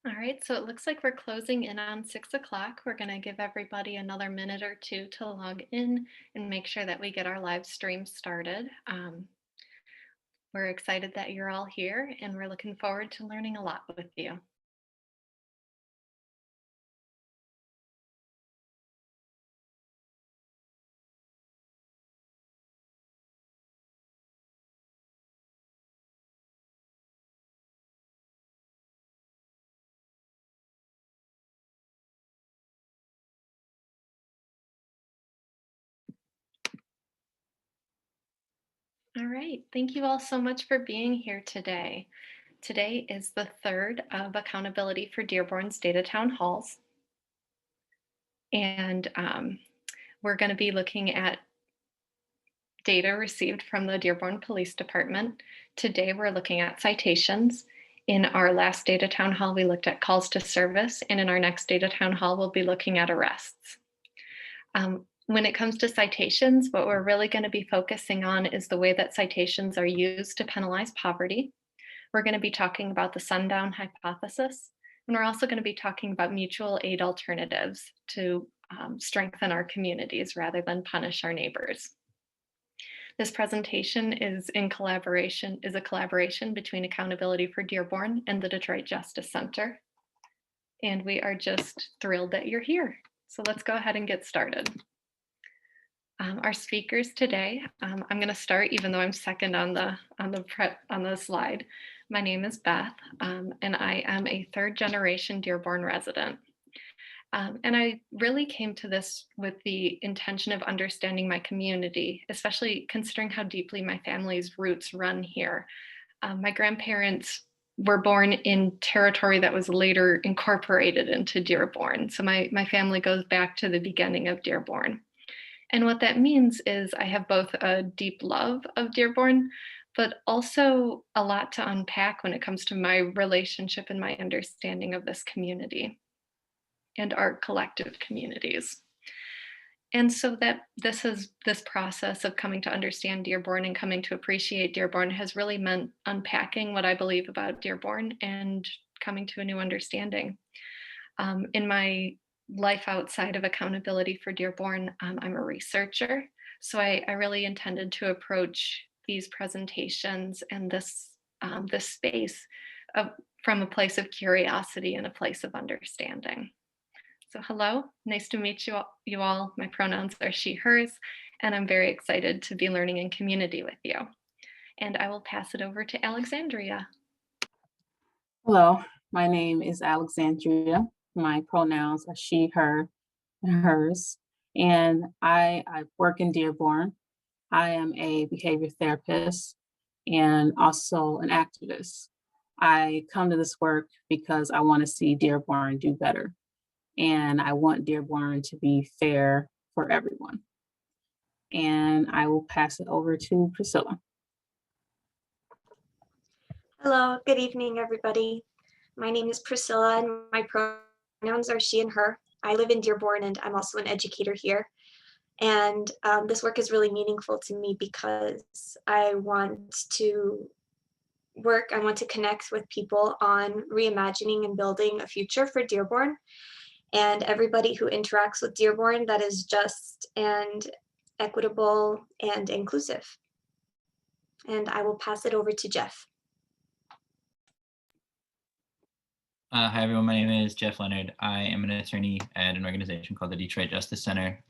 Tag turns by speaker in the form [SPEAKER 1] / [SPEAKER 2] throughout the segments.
[SPEAKER 1] All right, so it looks like we're closing in on 6 o'clock. We're going to give everybody another minute or two to log in and make sure that we get our live stream started. We're excited that you're all here and we're looking forward to learning a lot with you. All right, thank you all so much for being here today. Today is the third of Accountability for Dearborn's Data Town Halls. And we're going to be looking at data received from the Dearborn Police Department. Today, we're looking at citations. In our last data town hall, we looked at calls to service, and in our next data town hall, we'll be looking at arrests. When it comes to citations, what we're really going to be focusing on is the way that citations are used to penalize poverty. We're going to be talking about the sundown hypothesis, and we're also going to be talking about mutual aid alternatives to strengthen our communities rather than punish our neighbors. This presentation is a collaboration between Accountability for Dearborn and the Detroit Justice Center. And we are just thrilled that you're here. So let's go ahead and get started. Our speakers today, I'm going to start even though I'm second on the slide. My name is Beth, and I am a third generation Dearborn resident. And I really came to this with the intention of understanding my community, especially considering how deeply my family's roots run here. My grandparents were born in territory that was later incorporated into Dearborn. So my family goes back to the beginning of Dearborn. And what that means is I have both a deep love of Dearborn, but also a lot to unpack when it comes to my relationship and my understanding of this community and our collective communities. And so that this process of coming to understand Dearborn and coming to appreciate Dearborn has really meant unpacking what I believe about Dearborn and coming to a new understanding. In my life outside of Accountability for Dearborn, I'm a researcher. So I really intended to approach these presentations and this space from a place of curiosity and a place of understanding. So hello, nice to meet you all. My pronouns are she, hers, and I'm very excited to be learning in community with you. And I will pass it over to Alexandria.
[SPEAKER 2] Hello, my name is Alexandria. My pronouns are she, her, and hers. And I work in Dearborn. I am a behavior therapist and also an activist. I come to this work because I want to see Dearborn do better. And I want Dearborn to be fair for everyone. And I will pass it over to Priscilla.
[SPEAKER 3] Hello, good evening, everybody. My name is Priscilla and my pronouns are she and her. I live in Dearborn and I'm also an educator here. And this work is really meaningful to me because I want to connect with people on reimagining and building a future for Dearborn and everybody who interacts with Dearborn that is just and equitable and inclusive. And I will pass it over to Jeff.
[SPEAKER 4] Hi, everyone. My name is Jeff Leonard. I am an attorney at an organization called the Detroit Justice Center.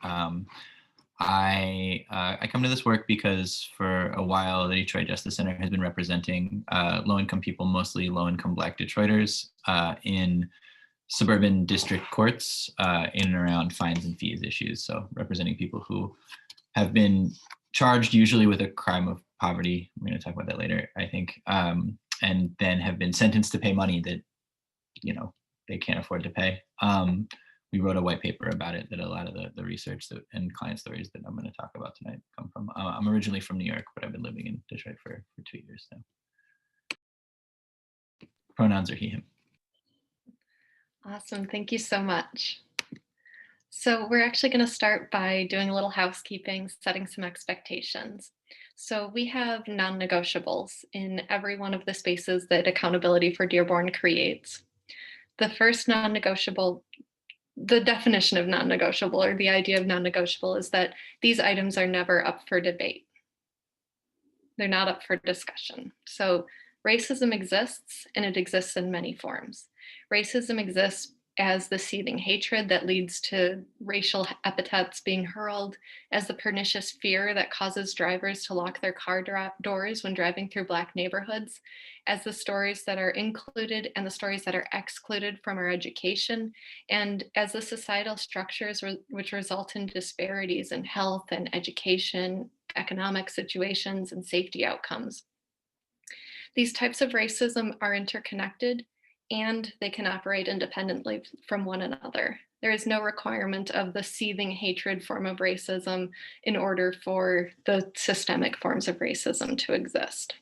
[SPEAKER 4] I come to this work because for a while, the Detroit Justice Center has been representing low-income people, mostly low-income Black Detroiters, in suburban district courts in and around fines and fees issues. So representing people who have been charged usually with a crime of poverty. We're going to talk about that later, I think, and then have been sentenced to pay money that they can't afford to pay. We wrote a white paper about it that a lot of the research and client stories that I'm going to talk about tonight come from. I'm originally from New York, but I've been living in Detroit for 2 years now. Pronouns are he, him.
[SPEAKER 1] Awesome, thank you so much. So we're actually going to start by doing a little housekeeping, setting some expectations. So we have non-negotiables in every one of the spaces that Accountability for Dearborn creates. The first non-negotiable, the definition of non-negotiable, or the idea of non-negotiable, is that these items are never up for debate. They're not up for discussion. So racism exists, and it exists in many forms. Racism exists as the seething hatred that leads to racial epithets being hurled, as the pernicious fear that causes drivers to lock their car doors when driving through Black neighborhoods, as the stories that are included and the stories that are excluded from our education, and as the societal structures which result in disparities in health and education, economic situations, and safety outcomes. These types of racism are interconnected, and they can operate independently from one another. There is no requirement of the seething hatred form of racism in order for the systemic forms of racism to exist.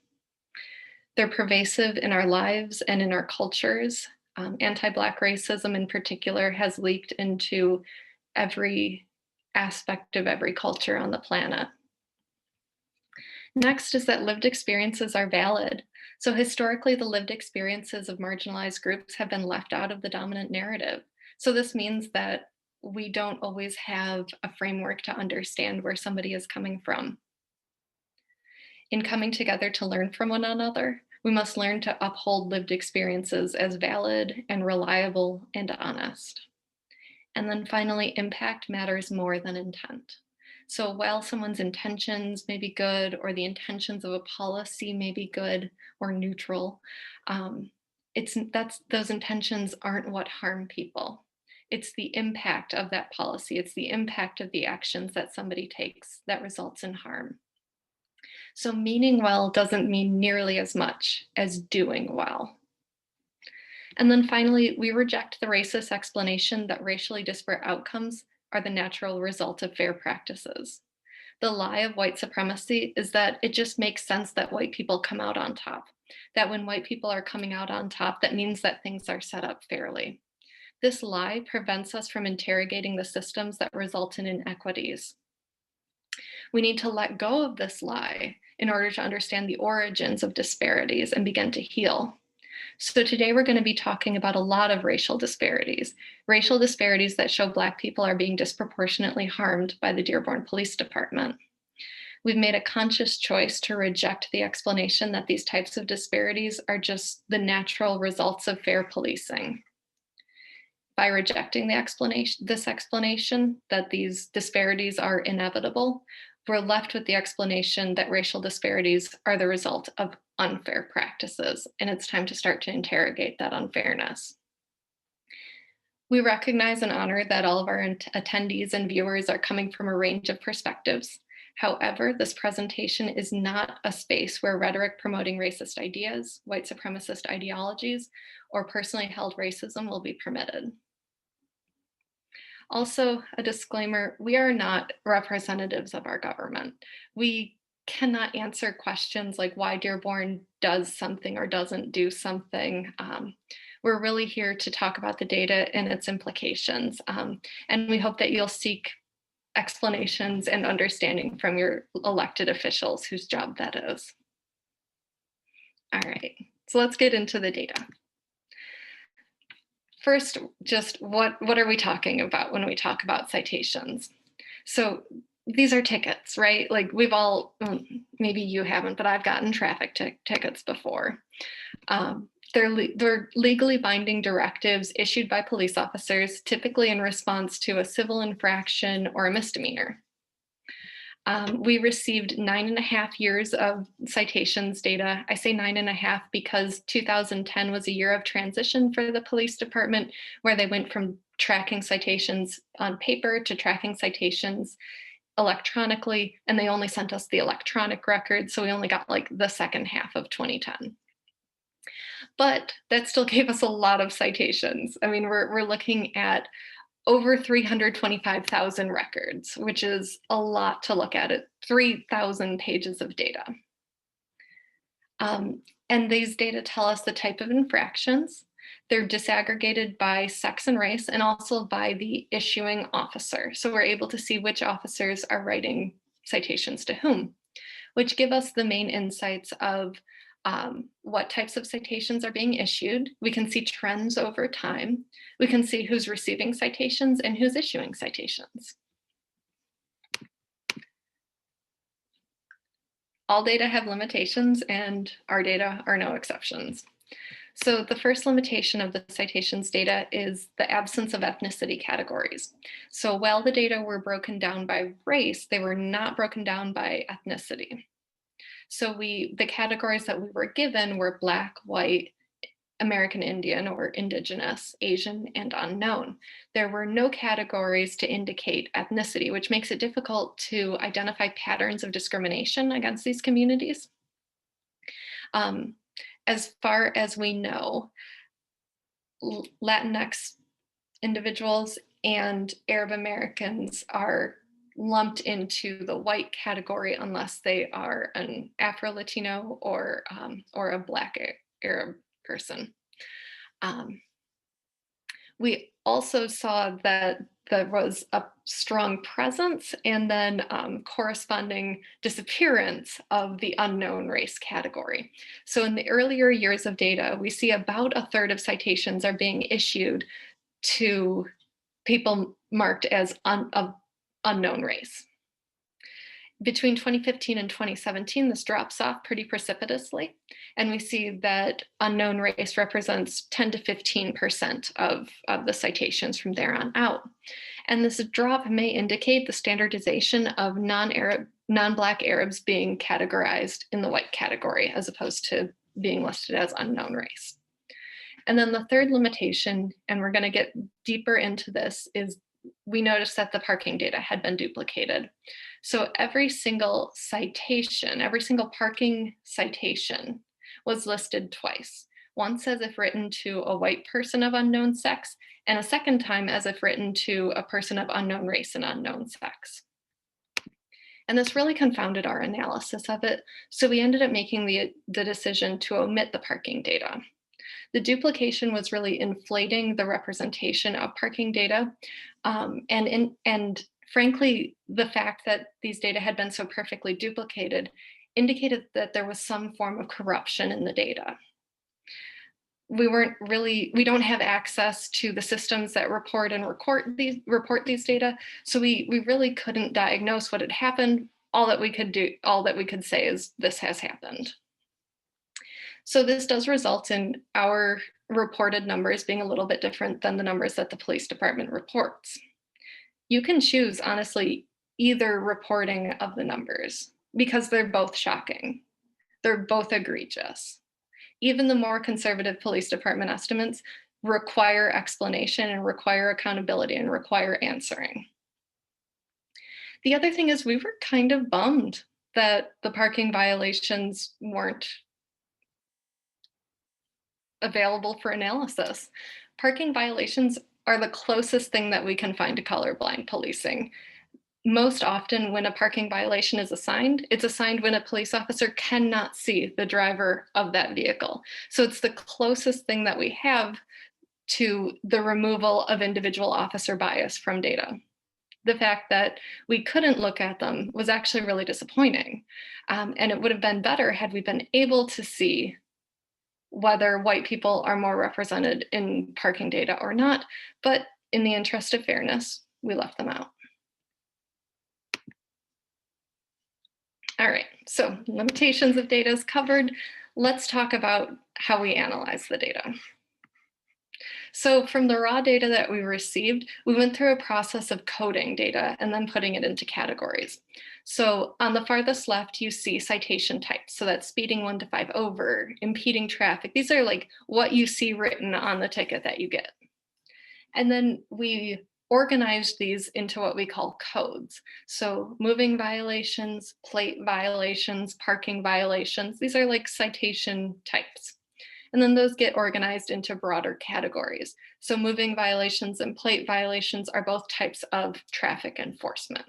[SPEAKER 1] They're pervasive in our lives and in our cultures. Anti-Black racism in particular has leaked into every aspect of every culture on the planet. Next is that lived experiences are valid. So historically, the lived experiences of marginalized groups have been left out of the dominant narrative. So this means that we don't always have a framework to understand where somebody is coming from. In coming together to learn from one another, we must learn to uphold lived experiences as valid and reliable and honest. And then finally, impact matters more than intent. So while someone's intentions may be good, or the intentions of a policy may be good or neutral, those intentions aren't what harm people. It's the impact of that policy. It's the impact of the actions that somebody takes that results in harm. So meaning well doesn't mean nearly as much as doing well. And then finally, we reject the racist explanation that racially disparate outcomes are the natural result of fair practices. The lie of white supremacy is that it just makes sense that white people come out on top, that when white people are coming out on top, that means that things are set up fairly. This lie prevents us from interrogating the systems that result in inequities. We need to let go of this lie in order to understand the origins of disparities and begin to heal. So today we're going to be talking about a lot of racial disparities that show Black people are being disproportionately harmed by the Dearborn Police Department. We've made a conscious choice to reject the explanation that these types of disparities are just the natural results of fair policing. By rejecting this explanation that these disparities are inevitable, we're left with the explanation that racial disparities are the result of unfair practices, and it's time to start to interrogate that unfairness. We recognize and honor that all of our attendees and viewers are coming from a range of perspectives. However, this presentation is not a space where rhetoric promoting racist ideas, white supremacist ideologies, or personally held racism will be permitted. Also, a disclaimer, we are not representatives of our government. We cannot answer questions like why Dearborn does something or doesn't do something. We're really here to talk about the data and its implications. And we hope that you'll seek explanations and understanding from your elected officials whose job that is. All right, so let's get into the data. First, just what are we talking about when we talk about citations? So these are tickets, right? Like we've all, maybe you haven't, but I've gotten traffic tickets before. They're legally binding directives issued by police officers, typically in response to a civil infraction or a misdemeanor. We received 9.5 years of citations data. I say 9.5 because 2010 was a year of transition for the police department, where they went from tracking citations on paper to tracking citations electronically, and they only sent us the electronic record, so we only got like the second half of 2010. But that still gave us a lot of citations. I mean, we're looking at over 325,000 records, which is a lot to look at. 3,000 pages of data. And these data tell us the type of infractions. They're disaggregated by sex and race, and also by the issuing officer. So we're able to see which officers are writing citations to whom, which give us the main insights of what types of citations are being issued. We can see trends over time. We can see who's receiving citations and who's issuing citations. All data have limitations, and our data are no exceptions. So the first limitation of the citations data is the absence of ethnicity categories. So while the data were broken down by race, they were not broken down by ethnicity. So the categories that we were given were Black, white, American Indian or Indigenous, Asian, and unknown. There were no categories to indicate ethnicity, which makes it difficult to identify patterns of discrimination against these communities. As far as we know, Latinx individuals and Arab Americans are lumped into the white category unless they are an Afro-Latino or a Black Arab person. We also saw that there was a strong presence and then corresponding disappearance of the unknown race category. So in the earlier years of data, we see about a third of citations are being issued to people marked as of unknown race. Between 2015 and 2017, this drops off pretty precipitously. And we see that unknown race represents 10 to 15% of the citations from there on out. And this drop may indicate the standardization of non-Black Arabs being categorized in the white category as opposed to being listed as unknown race. And then the third limitation, and we're going to get deeper into this, is we noticed that the parking data had been duplicated. So every single citation, every single parking citation was listed twice. Once as if written to a white person of unknown sex, and a second time as if written to a person of unknown race and unknown sex. And this really confounded our analysis of it. So we ended up making the decision to omit the parking data. The duplication was really inflating the representation of parking data. And frankly, the fact that these data had been so perfectly duplicated indicated that there was some form of corruption in the data. We don't have access to the systems that report these data. So we really couldn't diagnose what had happened. All that we could say is this has happened. So this does result in our reported numbers being a little bit different than the numbers that the police department reports. You can choose, honestly, either reporting of the numbers because they're both shocking. They're both egregious. Even the more conservative police department estimates require explanation and require accountability and require answering. The other thing is we were kind of bummed that the parking violations weren't available for analysis. Parking violations are the closest thing that we can find to colorblind policing. Most often when a parking violation is assigned, it's assigned when a police officer cannot see the driver of that vehicle. So it's the closest thing that we have to the removal of individual officer bias from data. The fact that we couldn't look at them was actually really disappointing. And it would have been better had we been able to see whether white people are more represented in parking data or not, but in the interest of fairness, we left them out. All right, so limitations of data is covered. Let's talk about how we analyze the data. So from the raw data that we received, we went through a process of coding data and then putting it into categories. So on the farthest left, you see citation types. So that's speeding 1 to 5 over, impeding traffic. These are like what you see written on the ticket that you get. And then we organized these into what we call codes. So moving violations, plate violations, parking violations. These are like citation types. And then those get organized into broader categories. So moving violations and plate violations are both types of traffic enforcement.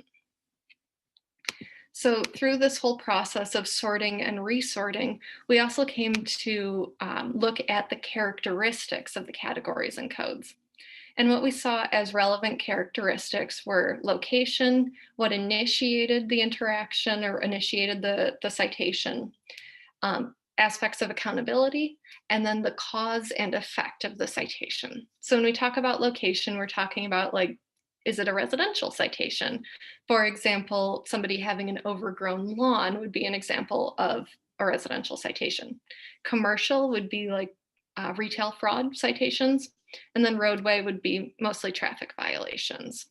[SPEAKER 1] So through this whole process of sorting and resorting, we also came to look at the characteristics of the categories and codes. And what we saw as relevant characteristics were location, what initiated the interaction or initiated the citation, aspects of accountability, and then the cause and effect of the citation. So when we talk about location, we're talking about, like, is it a residential citation? For example, somebody having an overgrown lawn would be an example of a residential citation. Commercial would be like retail fraud citations, and then roadway would be mostly traffic violations.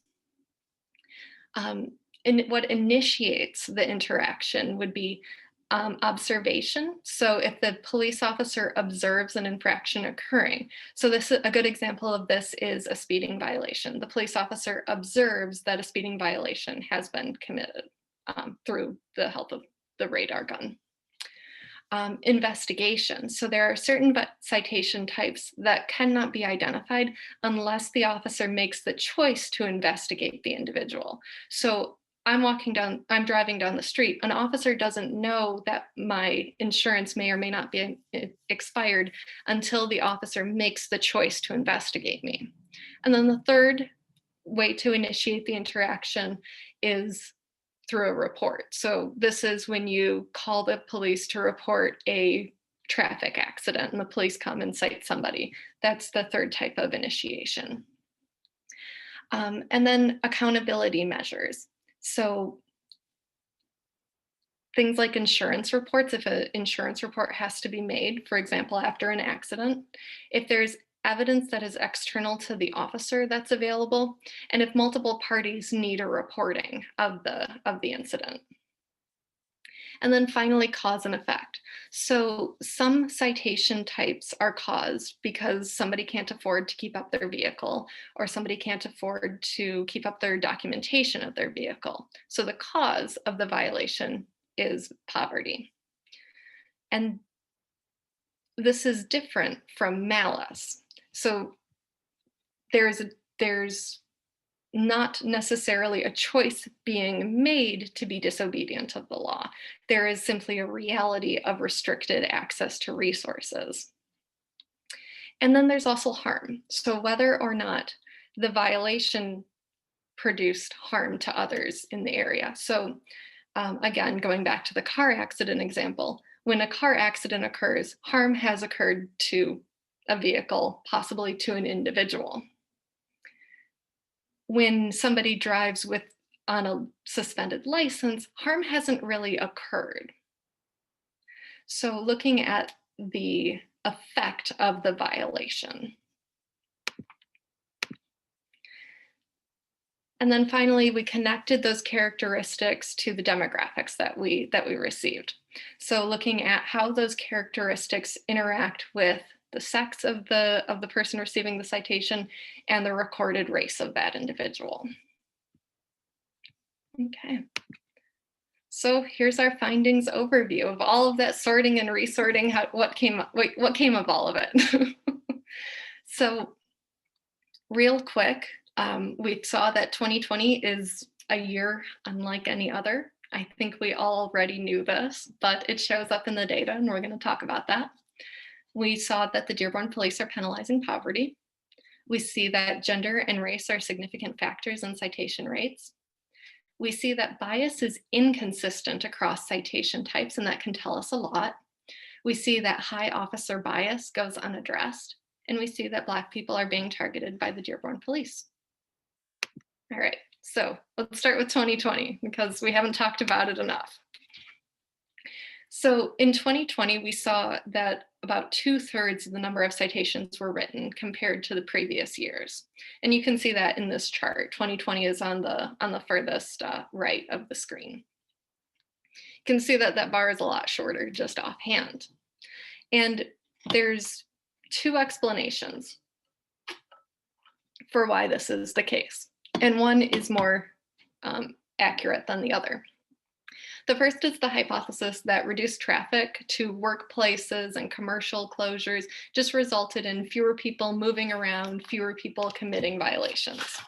[SPEAKER 1] And what initiates the interaction would be observation. So if the police officer observes an infraction occurring, so this a good example of this is a speeding violation. The police officer observes that a speeding violation has been committed through the help of the radar gun. Investigation. So there are certain citation types that cannot be identified unless the officer makes the choice to investigate the individual. So I'm driving down the street. An officer doesn't know that my insurance may or may not be expired until the officer makes the choice to investigate me. And then the third way to initiate the interaction is through a report. So this is when you call the police to report a traffic accident and the police come and cite somebody. That's the third type of initiation. And then accountability measures. So things like insurance reports, if an insurance report has to be made, for example, after an accident, if there's evidence that is external to the officer that's available, and if multiple parties need a reporting of the incident. And then finally, cause and effect. So some citation types are caused because somebody can't afford to keep up their vehicle, or somebody can't afford to keep up their documentation of their vehicle. So the cause of the violation is poverty. And this is different from malice. So there's not necessarily a choice being made to be disobedient of the law. There is simply a reality of restricted access to resources. And then there's also harm. So whether or not the violation produced harm to others in the area. So again, going back to the car accident example, when a car accident occurs, harm has occurred to a vehicle, possibly to an individual. When somebody drives on a suspended license, harm hasn't really occurred. So looking at the effect of the violation. And then finally, we connected those characteristics to the demographics that we received. So looking at how those characteristics interact with the sex of the person receiving the citation and the recorded race of that individual. Okay. So here's our findings overview of all of that sorting and resorting. What came of all of it? So real quick, we saw that 2020 is a year unlike any other. I think we already knew this, but it shows up in the data, and we're going to talk about that. We saw that the Dearborn police are penalizing poverty. We see that gender and race are significant factors in citation rates. We see that bias is inconsistent across citation types, and that can tell us a lot. We see that high officer bias goes unaddressed, and we see that Black people are being targeted by the Dearborn police. All right, so let's start with 2020 because we haven't talked about it enough. So in 2020, we saw that about 2/3 of the number of citations were written compared to the previous years. And you can see that in this chart. 2020 is on the furthest right of the screen. You can see that that bar is a lot shorter just offhand. And there's two explanations for why this is the case. And one is more accurate than the other. The first is the hypothesis that reduced traffic to workplaces and commercial closures just resulted in fewer people moving around, fewer people committing violations.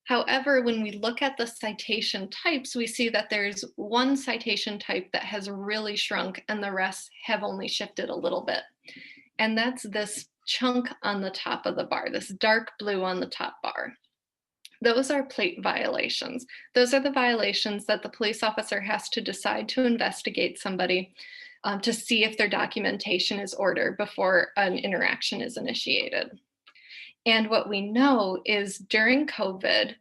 [SPEAKER 1] However, when we look at the citation types, we see that there's one citation type that has really shrunk and the rest have only shifted a little bit. And that's this chunk on the top of the bar, this dark blue on the top bar. Those are plate violations. Those are the violations that the police officer has to decide to investigate somebody to see if their documentation is ordered before an interaction is initiated. And what we know is during COVID,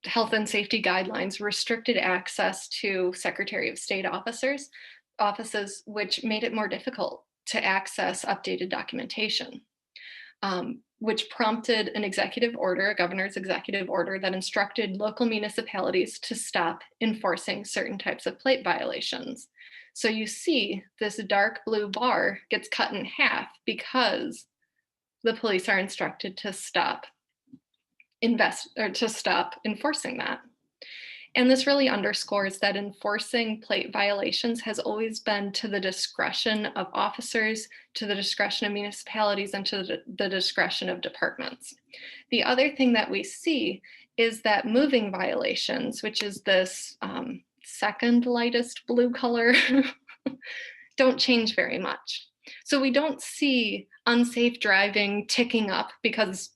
[SPEAKER 1] health and safety guidelines restricted access to Secretary of State offices, which made it more difficult to access updated documentation, which prompted an executive order, a governor's executive order that instructed local municipalities to stop enforcing certain types of plate violations. So you see this dark blue bar gets cut in half because the police are instructed to stop enforcing that. And this really underscores that enforcing plate violations has always been to the discretion of officers, to the discretion of municipalities, and to the discretion of departments. The other thing that we see is that moving violations, which is this second lightest blue color, don't change very much. So we don't see unsafe driving ticking up because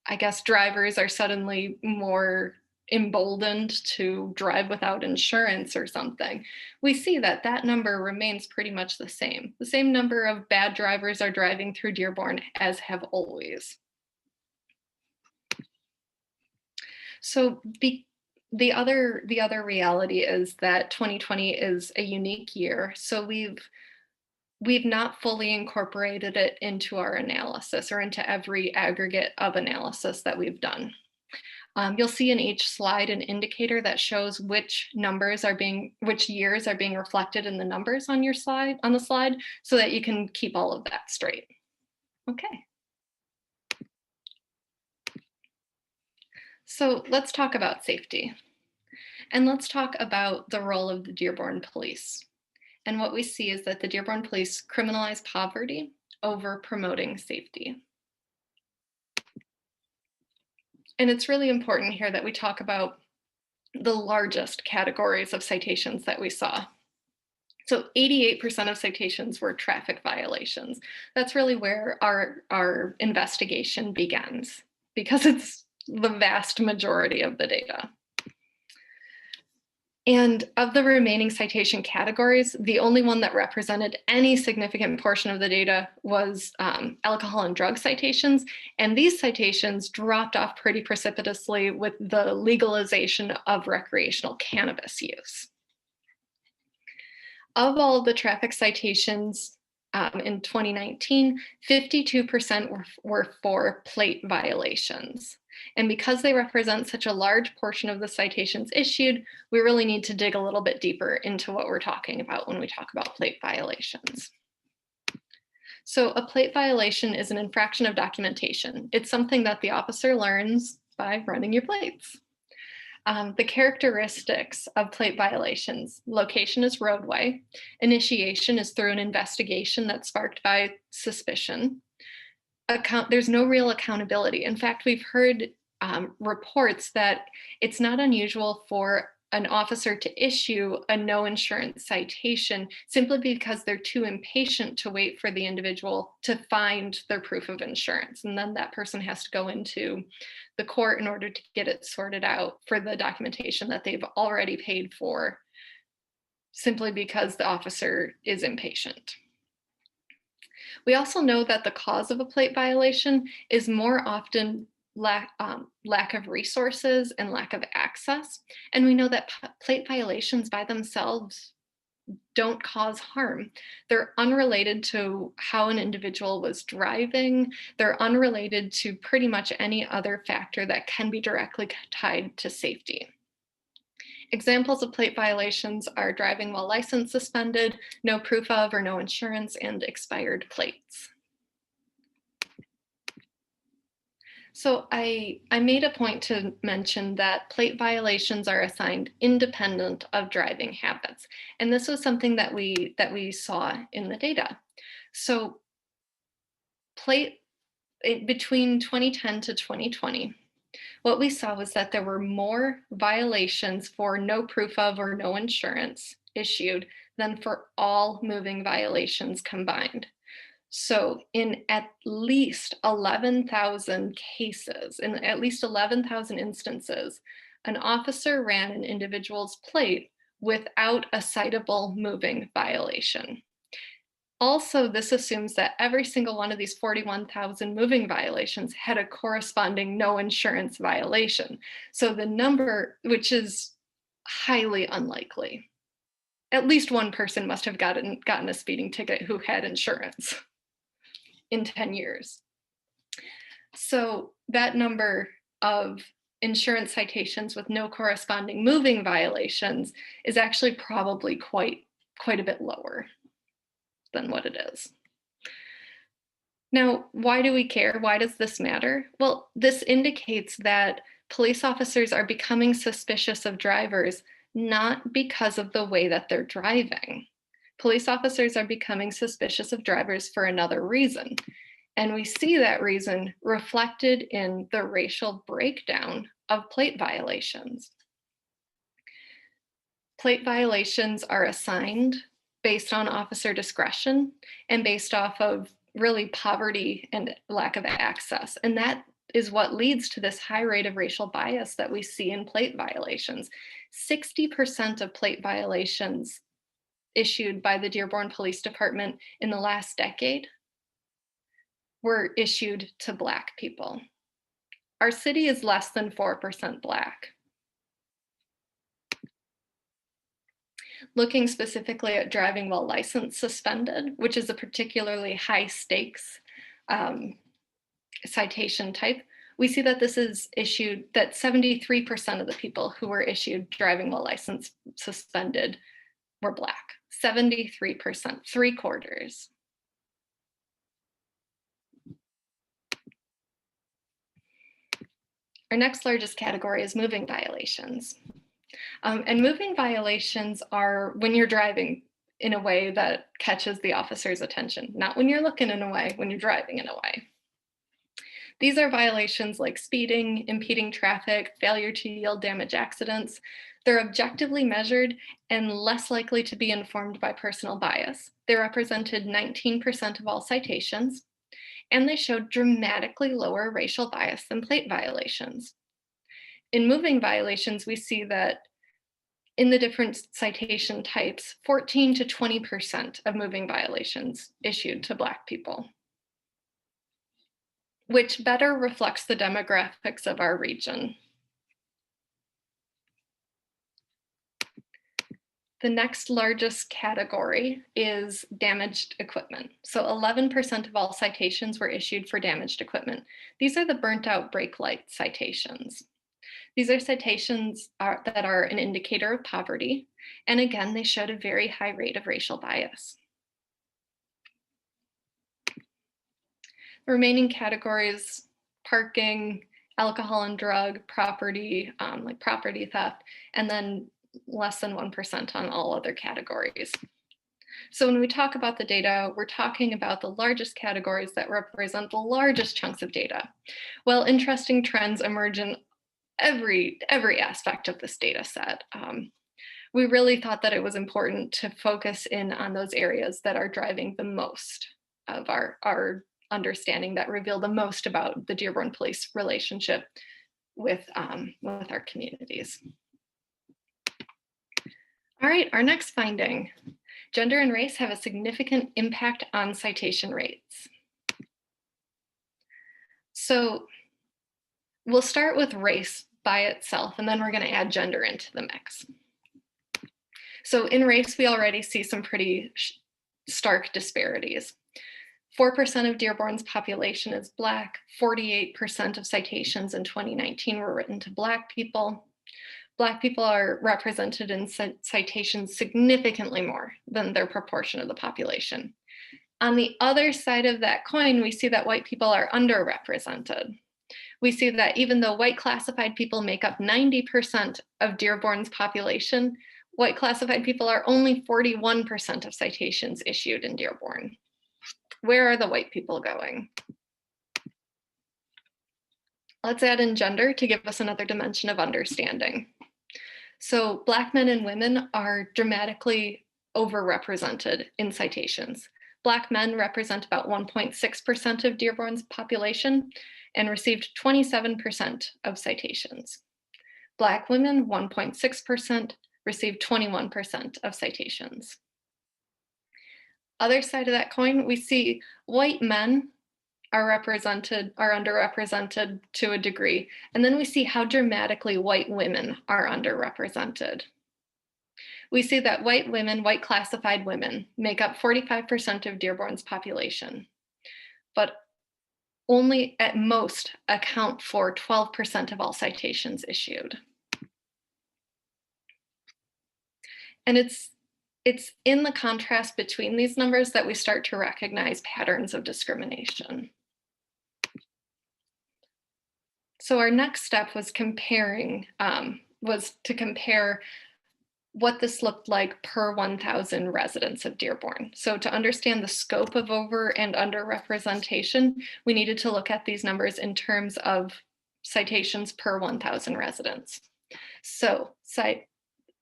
[SPEAKER 1] I guess drivers are suddenly more emboldened to drive without insurance or something. We see that that number remains pretty much the same. The same number of bad drivers are driving through Dearborn as have always. So the other reality is that 2020 is a unique year. So we've not fully incorporated it into our analysis or into every aggregate of analysis that we've done. You'll see in each slide an indicator that shows which years are being reflected in the numbers on the slide, so that you can keep all of that straight. Okay. So let's talk about safety. And let's talk about the role of the Dearborn Police. And what we see is that the Dearborn Police criminalize poverty over promoting safety. And it's really important here that we talk about the largest categories of citations that we saw. So 88% of citations were traffic violations. That's really where our investigation begins, because it's the vast majority of the data. And of the remaining citation categories, the only one that represented any significant portion of the data was alcohol and drug citations. And these citations dropped off pretty precipitously with the legalization of recreational cannabis use. Of all of the traffic citations in 2019, 52% were for plate violations. And because they represent such a large portion of the citations issued, we really need to dig a little bit deeper into what we're talking about when we talk about plate violations. So a plate violation is an infraction of documentation. It's something that the officer learns by running your plates. The characteristics of plate violations: location is roadway, initiation is through an investigation that's sparked by suspicion. There's no real accountability. In fact, we've heard reports that it's not unusual for an officer to issue a no insurance citation simply because they're too impatient to wait for the individual to find their proof of insurance. And then that person has to go into the court in order to get it sorted out for the documentation that they've already paid for, simply because the officer is impatient. We also know that the cause of a plate violation is more often lack of resources and lack of access. And we know that plate violations by themselves don't cause harm. They're unrelated to how an individual was driving. They're unrelated to pretty much any other factor that can be directly tied to safety. Examples of plate violations are driving while license suspended, no proof of or no insurance, and expired plates. So I made a point to mention that plate violations are assigned independent of driving habits. And this was something that we saw in the data. So between 2010 to 2020, what we saw was that there were more violations for no proof of or no insurance issued than for all moving violations combined. So in at least 11,000 cases, in at least 11,000 instances, an officer ran an individual's plate without a citable moving violation. Also, this assumes that every single one of these 41,000 moving violations had a corresponding no insurance violation. So the number, which is highly unlikely, at least one person must have gotten a speeding ticket who had insurance in 10 years. So that number of insurance citations with no corresponding moving violations is actually probably quite a bit lower than what it is. Now, why do we care? Why does this matter? Well, this indicates that police officers are becoming suspicious of drivers not because of the way that they're driving. Police officers are becoming suspicious of drivers for another reason. And we see that reason reflected in the racial breakdown of plate violations. Plate violations are assigned based on officer discretion and based off of really poverty and lack of access. And that is what leads to this high rate of racial bias that we see in plate violations. 60% of plate violations issued by the Dearborn Police Department in the last decade were issued to Black people. Our city is less than 4% Black. Looking specifically at driving while license suspended, which is a particularly high stakes citation type, we see that this is issued, that 73% of the people who were issued driving while license suspended were Black. 73%, 3/4. Our next largest category is moving violations. And moving violations are when you're driving in a way that catches the officer's attention, not when you're looking in a way, when you're driving in a way. These are violations like speeding, impeding traffic, failure to yield, damage accidents. They're objectively measured and less likely to be informed by personal bias. They represented 19% of all citations, and they showed dramatically lower racial bias than plate violations. In moving violations, we see that in the different citation types, 14 to 20% of moving violations issued to Black people, which better reflects the demographics of our region. The next largest category is damaged equipment. So 11% of all citations were issued for damaged equipment. These are the burnt out brake light citations. These are citations that are an indicator of poverty. And again, they showed a very high rate of racial bias. The remaining categories, parking, alcohol and drug, property, like property theft, and then less than 1% on all other categories. So when we talk about the data, we're talking about the largest categories that represent the largest chunks of data. Well, interesting trends emerge in every aspect of this data set. We really thought that it was important to focus in on those areas that are driving the most of our understanding, that reveal the most about the Dearborn Police relationship with our communities. All right, our next finding. Gender and race have a significant impact on citation rates. So we'll start with race by itself, and then we're going to add gender into the mix. So in race, we already see some pretty stark disparities. 4% of Dearborn's population is Black. 48% of citations in 2019 were written to Black people. Black people are represented in citations significantly more than their proportion of the population. On the other side of that coin, we see that white people are underrepresented. We see that even though white classified people make up 90% of Dearborn's population, white classified people are only 41% of citations issued in Dearborn. Where are the white people going? Let's add in gender to give us another dimension of understanding. So Black men and women are dramatically overrepresented in citations. Black men represent about 1.6% of Dearborn's population and received 27% of citations. Black women, 1.6%, received 21% of citations. Other side of that coin, we see white men are underrepresented to a degree. And then we see how dramatically white women are underrepresented. We see that white women, white classified women, make up 45% of Dearborn's population, but only at most account for 12% of all citations issued. And it's in the contrast between these numbers that we start to recognize patterns of discrimination. So our next step was to compare what this looked like per 1,000 residents of Dearborn. So to understand the scope of over and underrepresentation, we needed to look at these numbers in terms of citations per 1,000 residents. So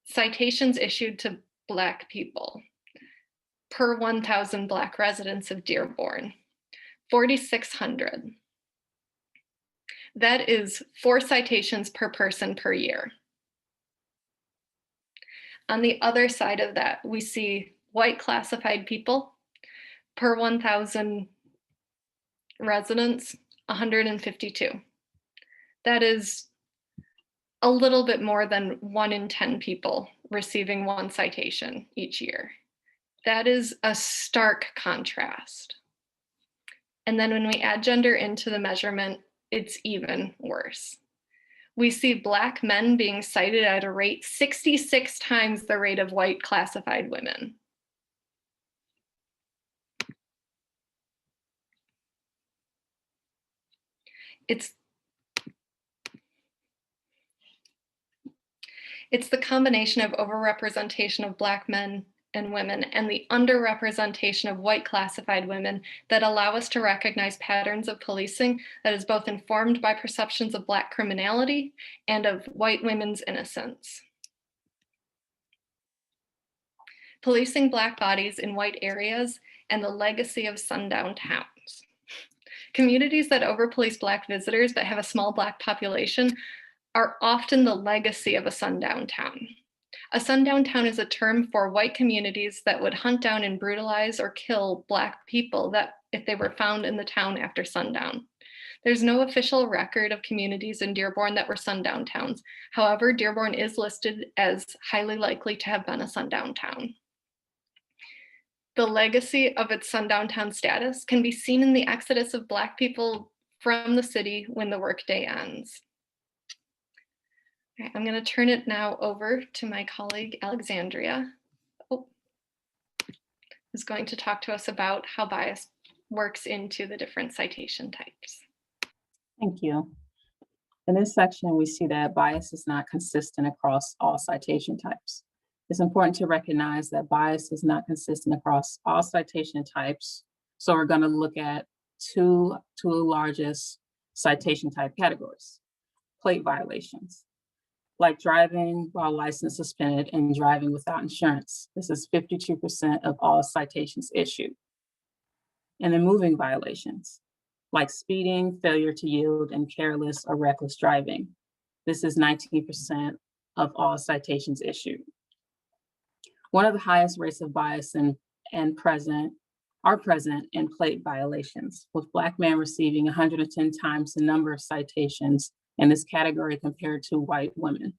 [SPEAKER 1] citations issued to Black people per 1,000 Black residents of Dearborn, 4,600. That is 4 citations per person per year. On the other side of that, we see white classified people per 1,000 residents, 152. That is a little bit more than 1 in 10 people receiving 1 citation each year. That is a stark contrast. And then when we add gender into the measurement, it's even worse. We see Black men being cited at a rate 66 times the rate of white classified women. It's the combination of overrepresentation of Black men and women and the underrepresentation of white classified women that allow us to recognize patterns of policing that is both informed by perceptions of Black criminality and of white women's innocence. Policing Black bodies in white areas and the legacy of sundown towns. Communities that overpolice Black visitors but have a small Black population are often the legacy of a sundown town. A sundown town is a term for white communities that would hunt down and brutalize or kill Black people that if they were found in the town after sundown. There's no official record of communities in Dearborn that were sundown towns. However, Dearborn is listed as highly likely to have been a sundown town. The legacy of its sundown town status can be seen in the exodus of Black people from the city when the workday ends. All right, I'm going to turn it now over to my colleague, Alexandria, who's going to talk to us about how bias works into the different citation types.
[SPEAKER 2] Thank you. In this section, we see that bias is not consistent across all citation types. It's important to recognize that bias is not consistent across all citation types. So we're going to look at two largest citation type categories: plate violations, like driving while license suspended and driving without insurance. This is 52% of all citations issued. And then moving violations, like speeding, failure to yield, and careless or reckless driving. This is 19% of all citations issued. One of the highest rates of bias are present in plate violations, with Black men receiving 110 times the number of citations in this category compared to white women.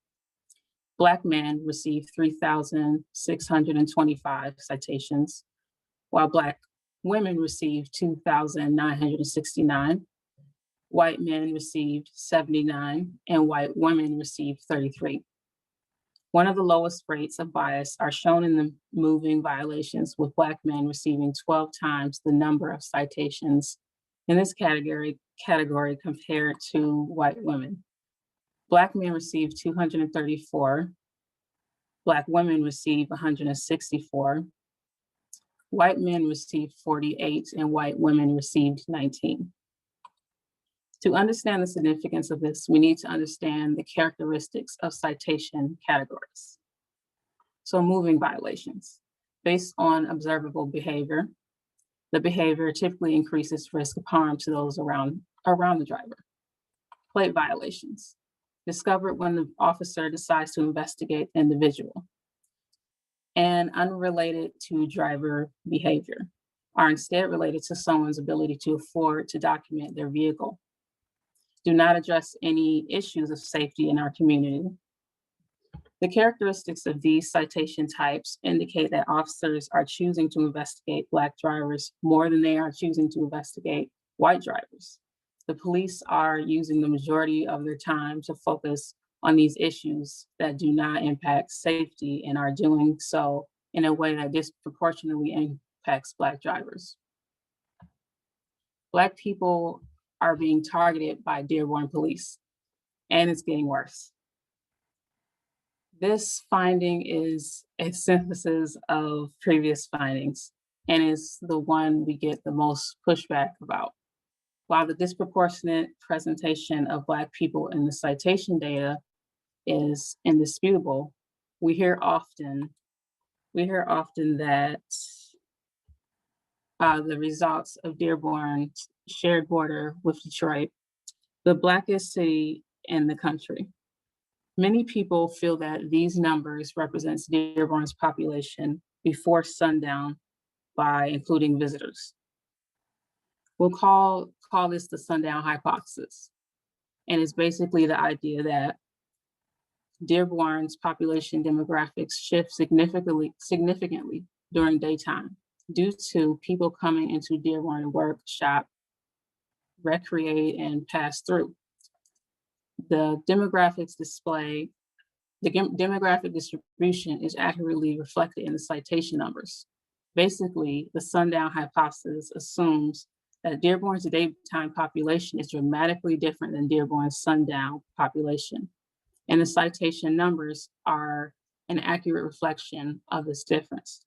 [SPEAKER 2] Black men receive 3,625 citations, while Black women received 2,969. White men received 79, and white women received 33. One of the lowest rates of bias are shown in the moving violations, with Black men receiving 12 times the number of citations in this category compared to white women. Black men received 234. Black women received 164. White men received 48, and white women received 19. To understand the significance of this, we need to understand the characteristics of citation categories. So moving violations. Based on observable behavior, the behavior typically increases risk of harm to those around the driver. Plate violations. Discovered when the officer decides to investigate the individual. and unrelated to driver behavior, are instead related to someone's ability to afford to document their vehicle, do not address any issues of safety in our community. The characteristics of these citation types indicate that officers are choosing to investigate Black drivers more than they are choosing to investigate white drivers. The police are using the majority of their time to focus on these issues that do not impact safety and are doing so in a way that disproportionately impacts Black drivers. Black people are being targeted by Dearborn police, and it's getting worse. This finding is a synthesis of previous findings and is the one we get the most pushback about. While the disproportionate presentation of Black people in the citation data is indisputable, we hear often that the results of Dearborn's shared border with Detroit, the Blackest city in the country. Many people feel that these numbers represents Dearborn's population before sundown by including visitors. We'll call this the sundown hypothesis. And it's basically the idea that Dearborn's population demographics shift significantly during daytime due to people coming into Dearborn to work, shop, recreate, and pass through. The demographic distribution is accurately reflected in the citation numbers. Basically, the sundown hypothesis assumes that Dearborn's daytime population is dramatically different than Dearborn's sundown population, and the citation numbers are an accurate reflection of this difference.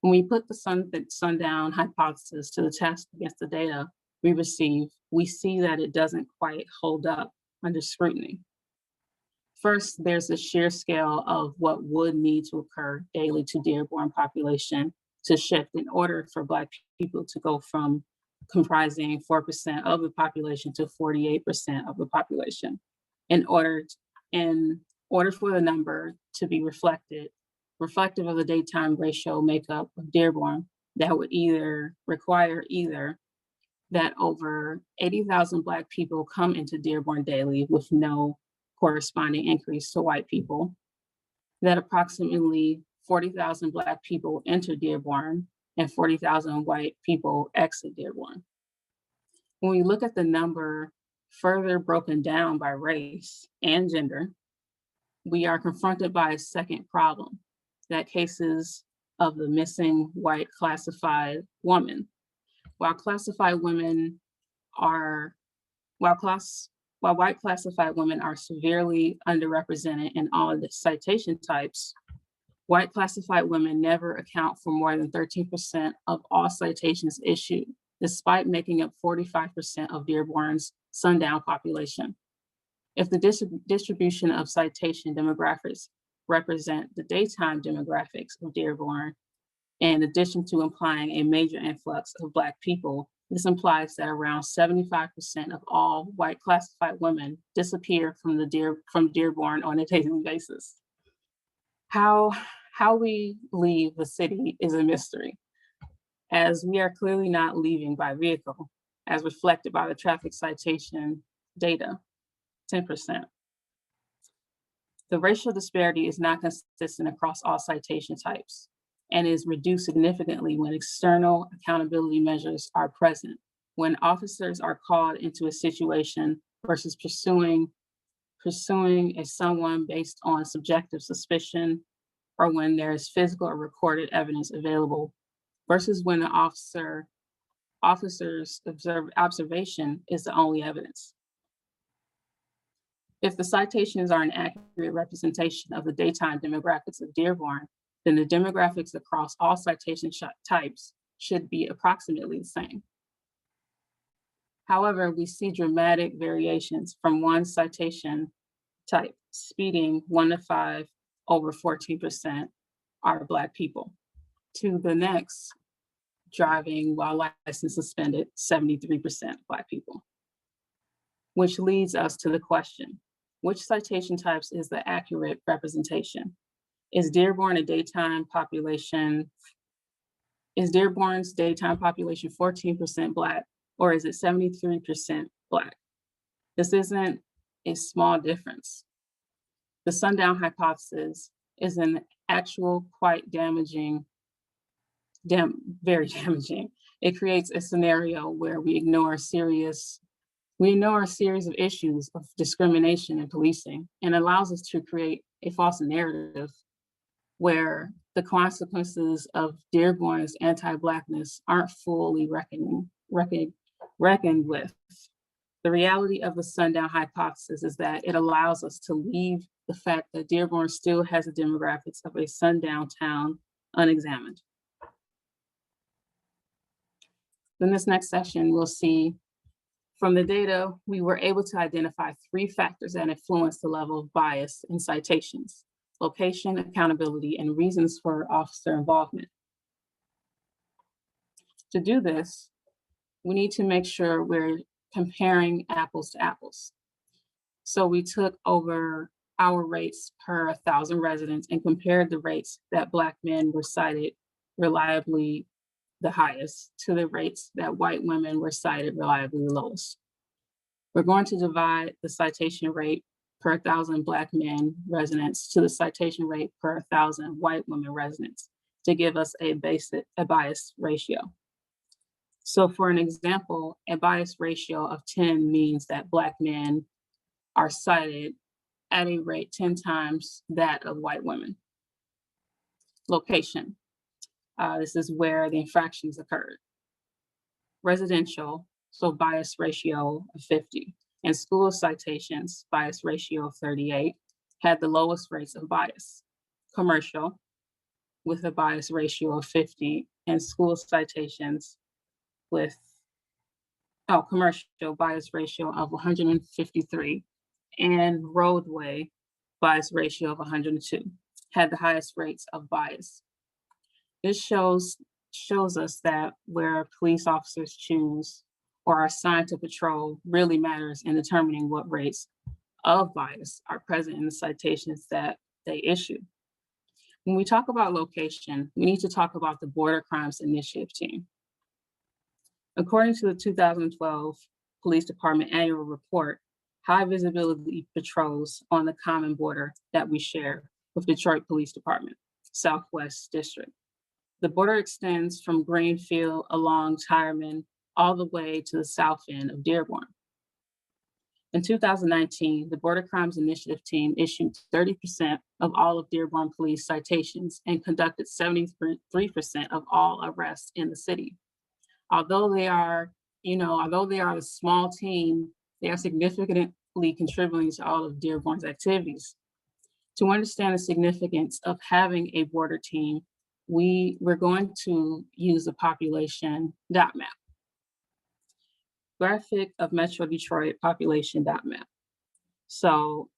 [SPEAKER 2] When we put the sundown hypothesis to the test against the data we receive, we see that it doesn't quite hold up under scrutiny. First, there's the sheer scale of what would need to occur daily to Dearborn population to shift in order for Black people to go from comprising 4% of the population to 48% of the population. In order for the number to be reflective of the daytime racial makeup of Dearborn, that would require that over 80,000 Black people come into Dearborn daily with no corresponding increase to white people, that approximately 40,000 Black people enter Dearborn and 40,000 white people exit Dearborn. When we look at the number further broken down by race and gender, we are confronted by a second problem, that cases of the missing white classified woman. While white classified women are severely underrepresented in all of the citation types, white classified women never account for more than 13% of all citations issued, despite making up 45% of Dearborn's sundown population. If the distribution of citation demographics represent the daytime demographics of Dearborn, in addition to implying a major influx of Black people, this implies that around 75% of all white classified women disappear from Dearborn on a daily basis. How we leave the city is a mystery, as we are clearly not leaving by vehicle, as reflected by the traffic citation data, 10%. The racial disparity is not consistent across all citation types and is reduced significantly when external accountability measures are present, when officers are called into a situation versus pursuing someone based on subjective suspicion, or when there's physical or recorded evidence available, versus when the officer's observation is the only evidence. If the citations are an accurate representation of the daytime demographics of Dearborn, then the demographics across all citation types should be approximately the same. However, we see dramatic variations from one citation type, speeding 1 to 5, over 14% are Black people, to the next, driving while license suspended, 73% Black people. Which leads us to the question, which citation types is the accurate representation? Is Dearborn a daytime population? Is Dearborn's daytime population 14% Black, or is it 73% Black? This isn't a small difference. The sundown hypothesis is an actual quite damaging, very damaging. It creates a scenario where we ignore a series of issues of discrimination in policing and allows us to create a false narrative where the consequences of Dearborn's anti-Blackness aren't fully reckoned with. The reality of the sundown hypothesis is that it allows us to leave the fact that Dearborn still has the demographics of a sundown town unexamined. In this next session, we'll see from the data, we were able to identify 3 factors that influence the level of bias in citations: location, accountability, and reasons for officer involvement. To do this, we need to make sure we're comparing apples to apples. So we took over our rates per 1,000 residents and compared the rates that Black men were cited reliably the highest to the rates that white women were cited reliably the lowest. We're going to divide the citation rate per 1,000 Black men residents to the citation rate per 1,000 white women residents to give us a bias ratio. So for an example, a bias ratio of 10 means that Black men are cited at a rate 10 times that of white women. Location, this is where the infractions occurred. Residential, so bias ratio of 50. And school citations, bias ratio of 38, had the lowest rates of bias. Commercial, with a bias ratio of 50, and school citations with, commercial bias ratio of 153, and roadway bias ratio of 102, had the highest rates of bias. This shows us that where police officers choose or are assigned to patrol really matters in determining what rates of bias are present in the citations that they issue. When we talk about location, we need to talk about the Border Crimes Initiative team. According to the 2012 Police Department annual report, high visibility patrols on the common border that we share with Detroit Police Department, Southwest District. The border extends from Greenfield along Tireman all the way to the south end of Dearborn. In 2019, the Border Crimes Initiative team issued 30% of all of Dearborn police citations and conducted 73% of all arrests in the city. Although they are a small team, they are significantly contributing to all of Dearborn's activities. To understand the significance of having a border team, we're going to use the population dot map. Graphic of Metro Detroit population dot map. So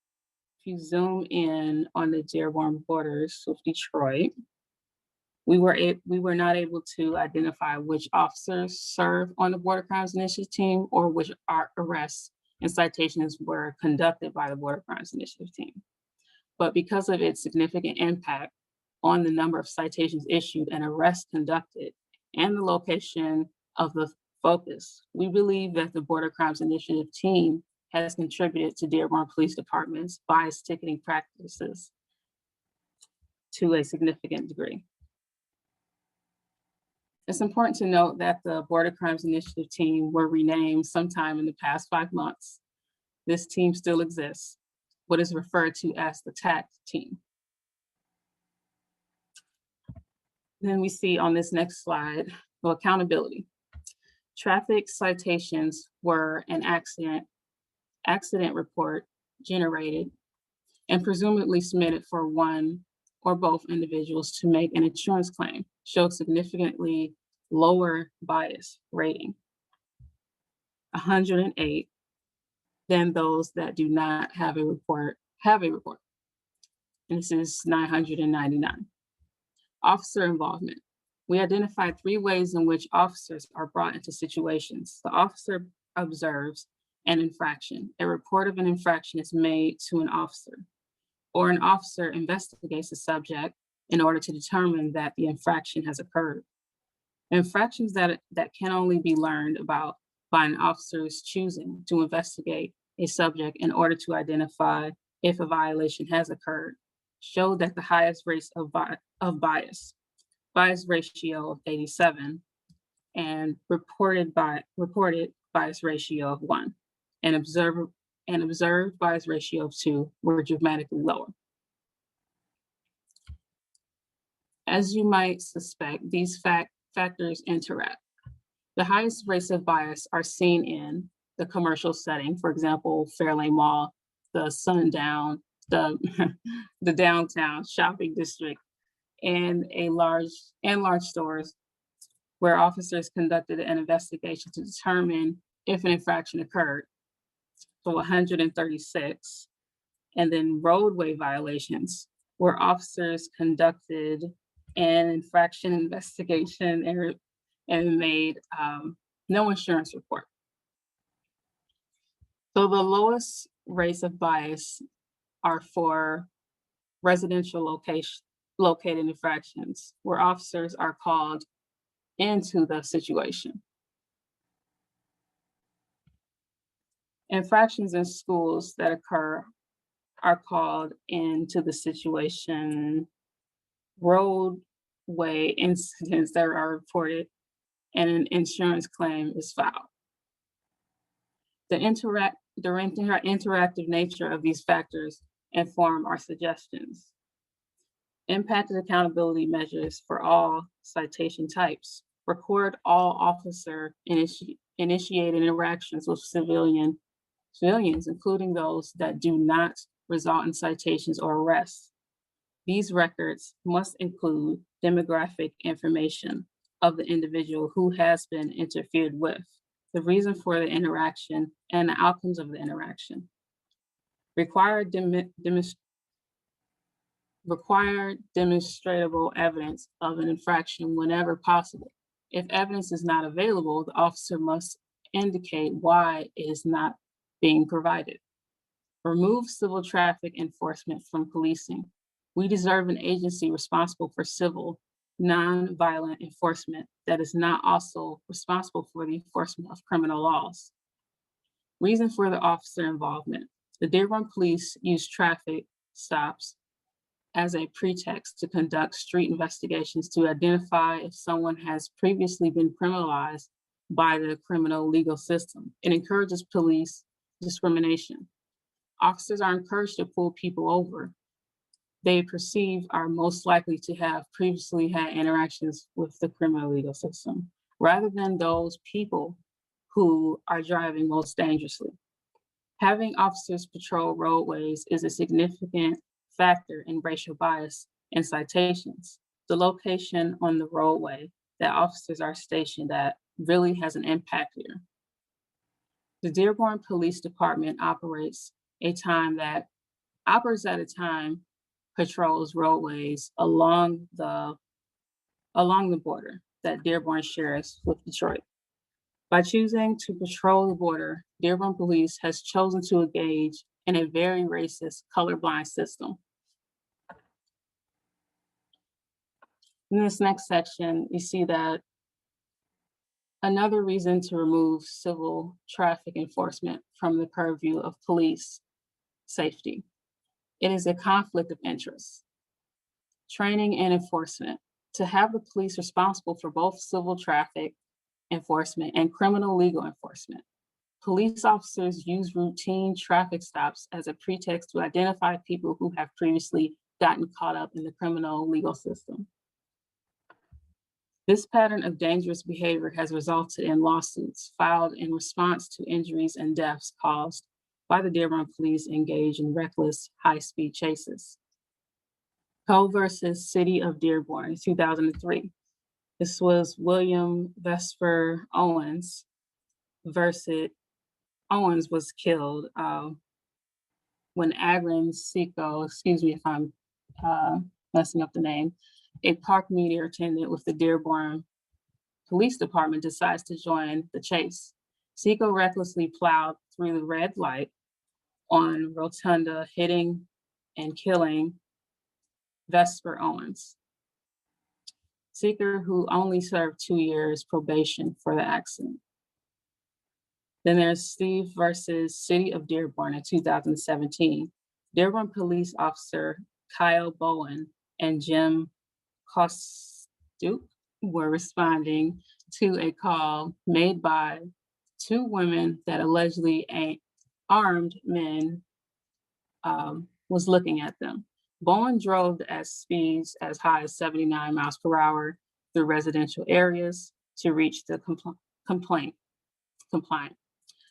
[SPEAKER 2] if you zoom in on the Dearborn borders with Detroit, we were not able to identify which officers serve on the Border Crimes Initiative team or which arrests and citations were conducted by the Border Crimes Initiative team. But because of its significant impact on the number of citations issued and arrests conducted and the location of the focus, we believe that the Border Crimes Initiative team has contributed to Dearborn Police Department's biased ticketing practices to a significant degree. It's important to note that the Border Crimes Initiative team were renamed sometime in the past 5 months. This team still exists, what is referred to as the TAC team. Then we see on this next slide, accountability. Traffic citations were an accident report generated and presumably submitted for one or both individuals to make an insurance claim, showed significantly lower bias rating, 108, than those that do not have a report. And this is 999. Officer involvement. We identified 3 ways in which officers are brought into situations. The officer observes an infraction. A report of an infraction is made to an officer. or an officer investigates a subject in order to determine that the infraction has occurred. Infractions that can only be learned about by an officer's choosing to investigate a subject in order to identify if a violation has occurred show that the highest rates of bias ratio of 87, and reported bias ratio of 1, and observed bias ratio of 2 were dramatically lower. As you might suspect, these factors interact. The highest rates of bias are seen in the commercial setting, for example, Fairlane Mall, the Sundown, the, the downtown shopping district, and large stores where officers conducted an investigation to determine if an infraction occurred. So 136, and then roadway violations, where officers conducted an infraction investigation and made no insurance report. So the lowest rates of bias are for residential located infractions, where officers are called into the situation. Infractions in schools that occur are called into the situation. Roadway incidents that are reported and an insurance claim is filed. The interactive nature of these factors inform our suggestions. Impacted accountability measures for all citation types. Record all officer initiated interactions with civilians, including those that do not result in citations or arrests. These records must include demographic information of the individual who has been interfered with, the reason for the interaction, and the outcomes of the interaction. Required demonstrable evidence of an infraction whenever possible. If evidence is not available, the officer must indicate why it is not being provided. Remove civil traffic enforcement from policing. We deserve an agency responsible for civil, non-violent enforcement that is not also responsible for the enforcement of criminal laws. Reason for the officer involvement. The Dearborn Police use traffic stops as a pretext to conduct street investigations to identify if someone has previously been criminalized by the criminal legal system. It encourages police discrimination. Officers are encouraged to pull people over they perceive are most likely to have previously had interactions with the criminal legal system, rather than those people who are driving most dangerously. Having officers patrol roadways is a significant factor in racial bias and citations. The location on the roadway that officers are stationed at really has an impact here. The Dearborn Police Department operates at a time patrols roadways along the border that Dearborn shares with Detroit. By choosing to patrol the border, Dearborn Police has chosen to engage in a very racist, colorblind system. In this next section, you see that another reason to remove civil traffic enforcement from the purview of police safety. It is a conflict of interest. Training and enforcement. To have the police responsible for both civil traffic enforcement and criminal legal enforcement. Police officers use routine traffic stops as a pretext to identify people who have previously gotten caught up in the criminal legal system. This pattern of dangerous behavior has resulted in lawsuits filed in response to injuries and deaths caused by the Dearborn Police engaged in reckless high-speed chases. Poe versus City of Dearborn, 2003. This was William Vesper Owens versus Owens was killed when Agron Seco, excuse me if I'm messing up the name, a park meter attendant with the Dearborn Police Department decides to join the chase. Seco recklessly plowed through the red light on Rotunda, hitting and killing Vesper Owens, seeker who only served 2 years probation for the accident. Then there's Steve versus City of Dearborn in 2017. Dearborn police officer Kyle Bowen and Jim Kostup were responding to a call made by 2 women that allegedly an armed men was looking at them. Bowen drove at speeds as high as 79 miles per hour through residential areas to reach the compliant.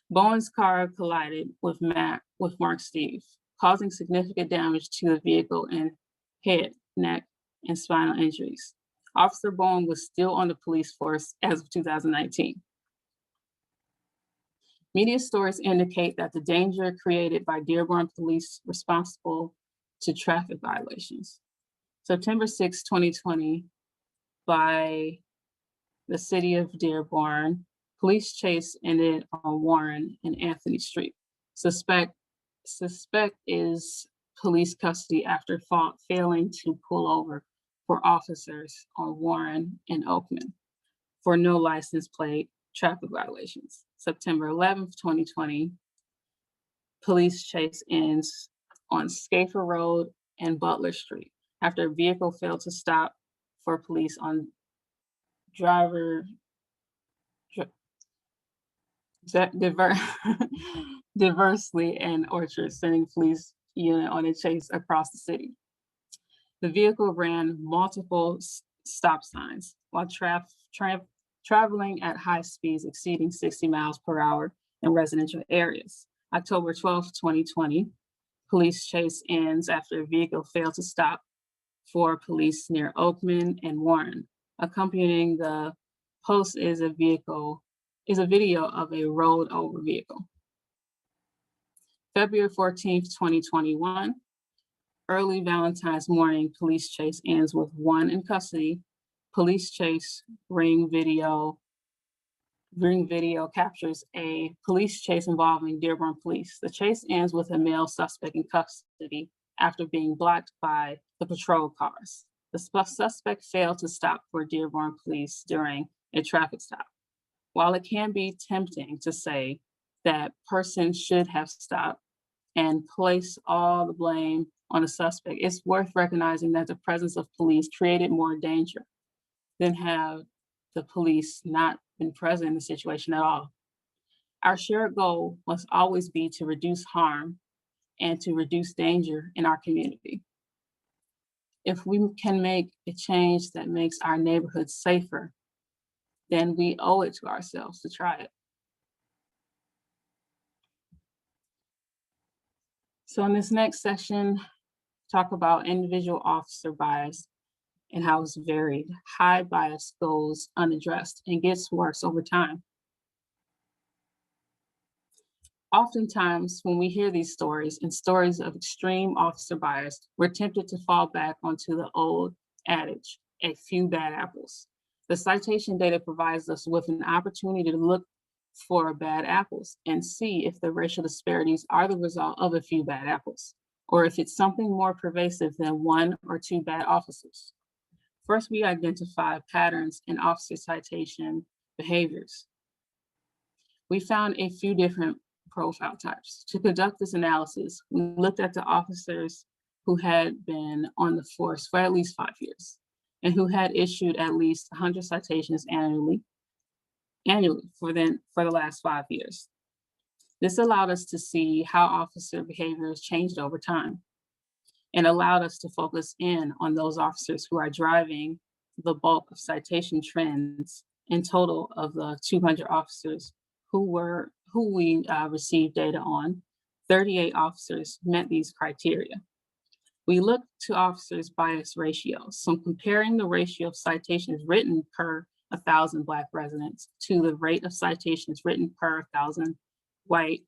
[SPEAKER 2] Bowen's car collided with Mark Steve, causing significant damage to the vehicle and head, neck, and spinal injuries. Officer Bowen was still on the police force as of 2019. Media stories indicate that the danger created by Dearborn police responsible to traffic violations. September 6, 2020, by the city of Dearborn, police chase ended on Warren and Anthony Street. Suspect is police custody after failing to pull over for officers on Warren and Oakman for no license plate traffic violations. September 11th, 2020, police chase ends on Schaefer Road and Butler Street after a vehicle failed to stop for police on diversely and Orchard, sending police unit on a chase across the city. The vehicle ran multiple stop signs while traveling at high speeds exceeding 60 miles per hour in residential areas. October 12th, 2020, police chase ends after a vehicle failed to stop for police near Oakman and Warren. Accompanying the post is a video of a rolled over vehicle. February 14th, 2021, early Valentine's morning, police chase ends with 1 in custody. Police chase ring video captures a police chase involving Dearborn police. The chase ends with a male suspect in custody after being blocked by the patrol cars. The suspect failed to stop for Dearborn police during a traffic stop. While it can be tempting to say that person should have stopped and place all the blame on the suspect, it's worth recognizing that the presence of police created more danger than have the police not been present in the situation at all. Our shared goal must always be to reduce harm and to reduce danger in our community. If we can make a change that makes our neighborhoods safer, then we owe it to ourselves to try it. So in this next section, talk about individual officer bias and how it's varied. High bias goes unaddressed and gets worse over time. Oftentimes, when we hear these stories and stories of extreme officer bias, we're tempted to fall back onto the old adage, a few bad apples. The citation data provides us with an opportunity to look for bad apples and see if the racial disparities are the result of a few bad apples, or if it's something more pervasive than 1 or 2 bad officers. First, we identify patterns in officer citation behaviors. We found a few different profile types. To conduct this analysis, we looked at the officers who had been on the force for at least 5 years and who had issued at least 100 citations annually for the last 5 years. This allowed us to see how officer behaviors changed over time and allowed us to focus in on those officers who are driving the bulk of citation trends. In total of the 200 officers who we received data on, 38 officers met these criteria. We looked to officers' bias ratios, so comparing the ratio of citations written per 1,000 Black residents to the rate of citations written per 1,000 white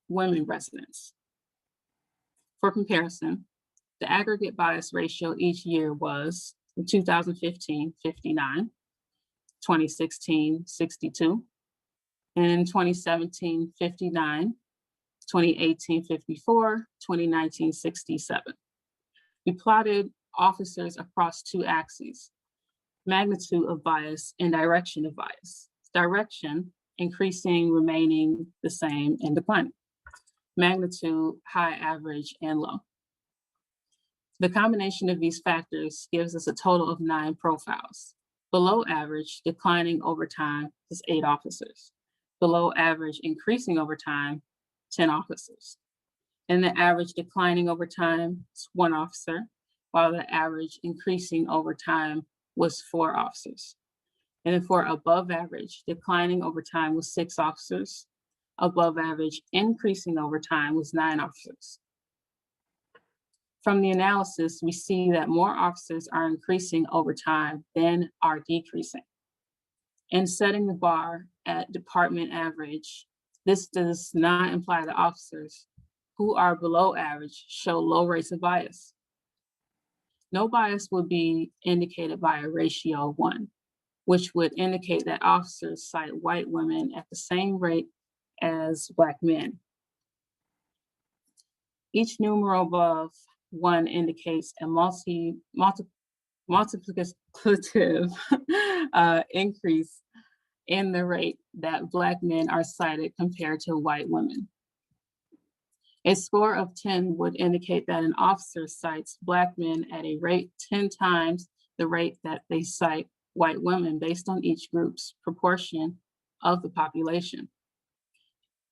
[SPEAKER 2] women residents. For comparison, the aggregate bias ratio each year was in 2015, 59, 2016, 62, in 2017, 59, 2018, 54, 2019, 67. We plotted officers across two axes: magnitude of bias and direction of bias. Direction, increasing, remaining the same, and declining. Magnitude, high, average, and low. The combination of these factors gives us a total of 9 profiles. Below average, declining over time, is 8 officers. Below average, increasing over time, 10 officers. And the average declining over time is 1 officer, while the average increasing over time was 4 officers. And then for above average, declining over time was 6 officers. Above average, increasing over time was 9 officers. From the analysis, we see that more officers are increasing over time than are decreasing. In setting the bar at department average, this does not imply that officers who are below average show low rates of bias. No bias would be indicated by a ratio of 1, which would indicate that officers cite white women at the same rate as Black men. Each numeral above 1 indicates a multiplicative increase in the rate that Black men are cited compared to white women. A score of 10 would indicate that an officer cites Black men at a rate 10 times the rate that they cite white women based on each group's proportion of the population.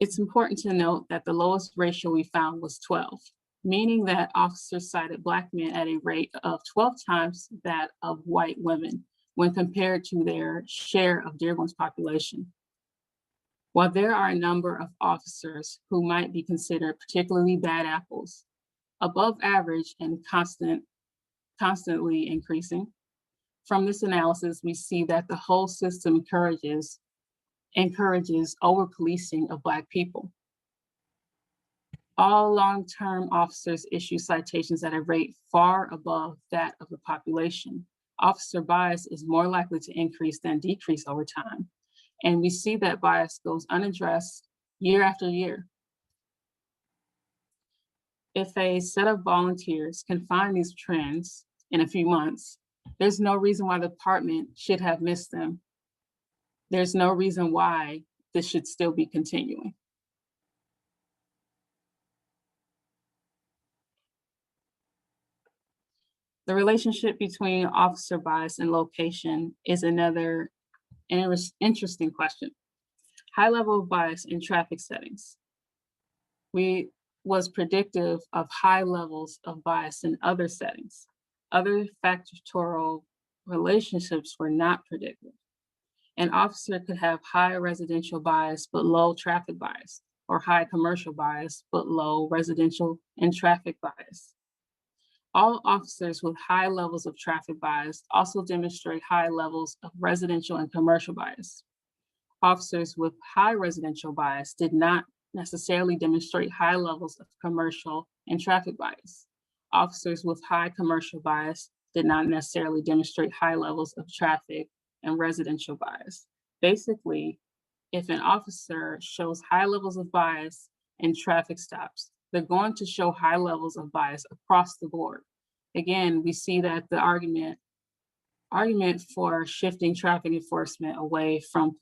[SPEAKER 2] It's important to note that the lowest ratio we found was 12, meaning that officers cited Black men at a rate of 12 times that of white women when compared to their share of Dearborn's population. While there are a number of officers who might be considered particularly bad apples, above average and constantly increasing, from this analysis, we see that the whole system encourages over-policing of Black people. All long-term officers issue citations at a rate far above that of the population. Officer bias is more likely to increase than decrease over time. And we see that bias goes unaddressed year after year. If a set of volunteers can find these trends in a few months, there's no reason why the department should have missed them. There's no reason why this should still be continuing. The relationship between officer bias and location is another interesting question. High level of bias in traffic settings. Was predictive of high levels of bias in other settings. Other factorial relationships were not predictive. An officer could have high residential bias but low traffic bias, or high commercial bias but low residential and traffic bias. All officers with high levels of traffic bias also demonstrate high levels of residential and commercial bias. Officers with high residential bias did not necessarily demonstrate high levels of commercial and traffic bias. Officers with high commercial bias did not necessarily demonstrate high levels of traffic and residential bias. Basically, if an officer shows high levels of bias in traffic stops, they're going to show high levels of bias across the board. Again, we see that the argument for shifting traffic enforcement away from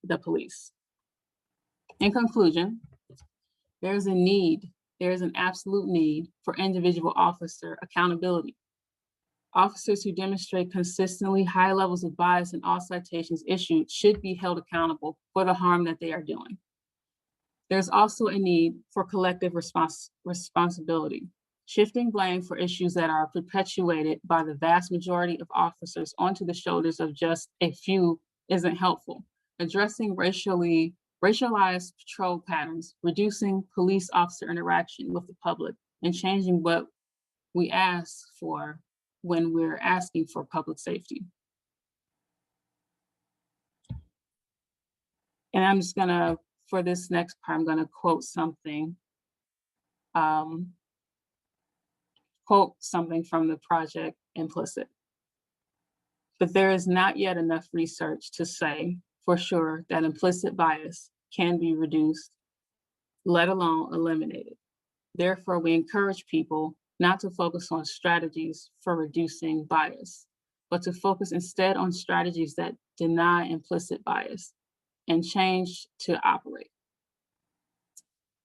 [SPEAKER 2] the police. In conclusion, there's an absolute need for individual officer accountability. Officers who demonstrate consistently high levels of bias in all citations issued should be held accountable for the harm that they are doing. There's also a need for collective responsibility. Shifting blame for issues that are perpetuated by the vast majority of officers onto the shoulders of just a few isn't helpful. Addressing racialized patrol patterns, reducing police officer interaction with the public, and changing what we ask for when we're asking for public safety. And I'm just gonna, for this next part, I'm gonna quote something from the project Implicit. But there is not yet enough research to say for sure that implicit bias can be reduced, let alone eliminated. Therefore, we encourage people not to focus on strategies for reducing bias, but to focus instead on strategies that deny implicit bias and change to operate.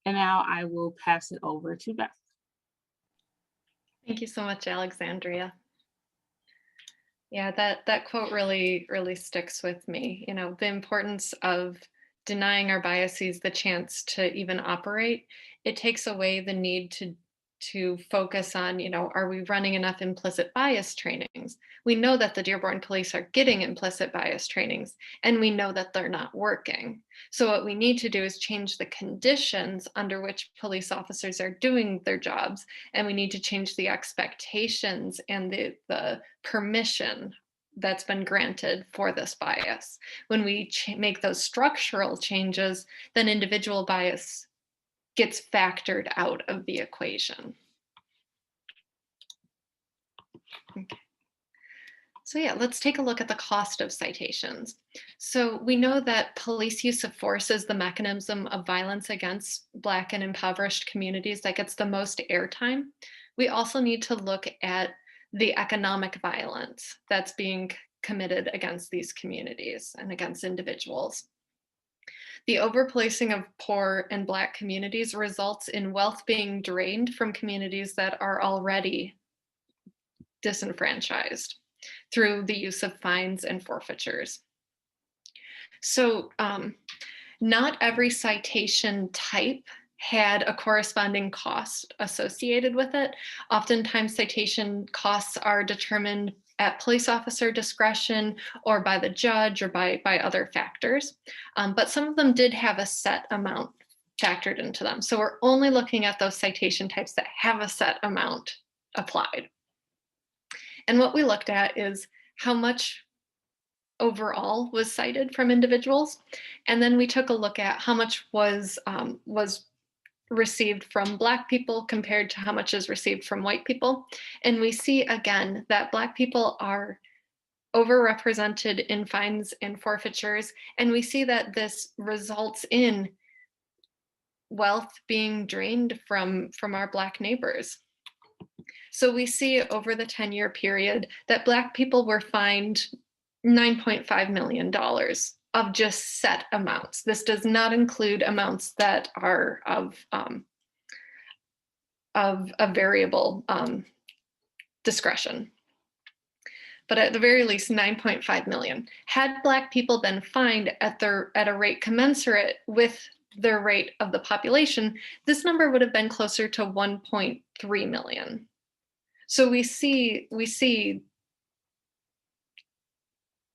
[SPEAKER 2] And now I will pass it over to Beth.
[SPEAKER 1] Thank you so much, Alexandria. Yeah, that quote really sticks with me. You know, the importance of denying our biases the chance to even operate. It takes away the need to focus on, you know, are we running enough implicit bias trainings? We know that the Dearborn police are getting implicit bias trainings, and we know that they're not working. So what we need to do is change the conditions under which police officers are doing their jobs, and we need to change the expectations and the permission that's been granted for this bias. When we make those structural changes, then individual bias gets factored out of the equation. Okay. So yeah, let's take a look at the cost of citations. So we know that police use of force is the mechanism of violence against Black and impoverished communities that gets the most airtime. We also need to look at the economic violence that's being committed against these communities and against individuals. The overpolicing of poor and Black communities results in wealth being drained from communities that are already disenfranchised through the use of fines and forfeitures. So not every citation type had a corresponding cost associated with it. Oftentimes citation costs are determined at police officer discretion or by the judge or by other factors. But some of them did have a set amount factored into them. So we're only looking at those citation types that have a set amount applied. And what we looked at is how much overall was cited from individuals. And then we took a look at how much was received from Black people compared to how much is received from white people. And we see again that Black people are overrepresented in fines and forfeitures. And we see that this results in wealth being drained from our Black neighbors. So we see over the 10-year period that Black people were fined $9.5 million of just set amounts. This does not include amounts that are of a variable discretion. But at the very least, 9.5 million. Had Black people been fined at a rate commensurate with their rate of the population, this number would have been closer to 1.3 million. So we see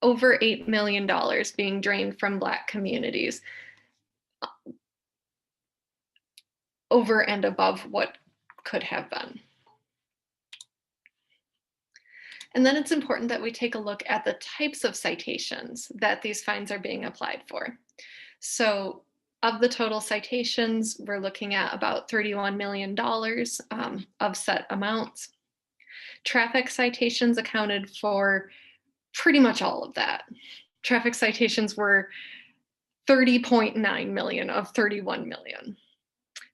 [SPEAKER 1] over $8 million being drained from Black communities over and above what could have been. And then it's important that we take a look at the types of citations that these fines are being applied for. So of the total citations, we're looking at about $31 million of set amounts. Traffic citations accounted for pretty much all of that. Traffic citations were 30.9 million of 31 million.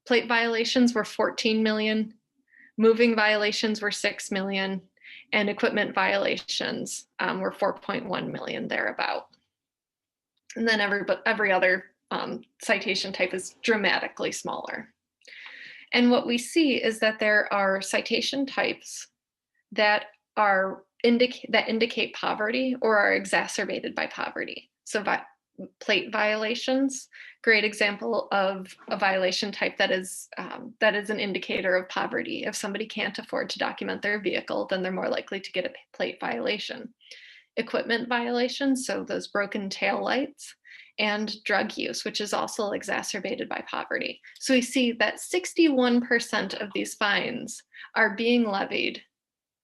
[SPEAKER 1] Plate violations were 14 million. Moving violations were 6 million. And equipment violations were 4.1 million thereabout. And then every other citation type is dramatically smaller. And what we see is that there are citation types that indicate poverty or are exacerbated by poverty. So plate violations, great example of a violation type that is an indicator of poverty. If somebody can't afford to document their vehicle, then they're more likely to get a plate violation. Equipment violations, so those broken tail lights, and drug use, which is also exacerbated by poverty. So we see that 61% of these fines are being levied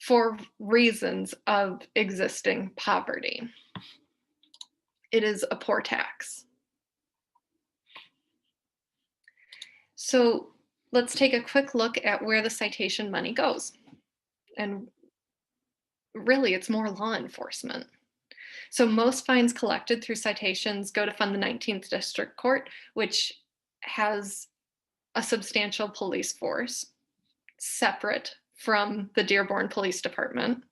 [SPEAKER 1] for reasons of existing poverty. It is a poor tax. So let's take a quick look at where the citation money goes. And really, it's more law enforcement. So most fines collected through citations go to fund the 19th District Court, which has a substantial police force separate from the Dearborn Police Department.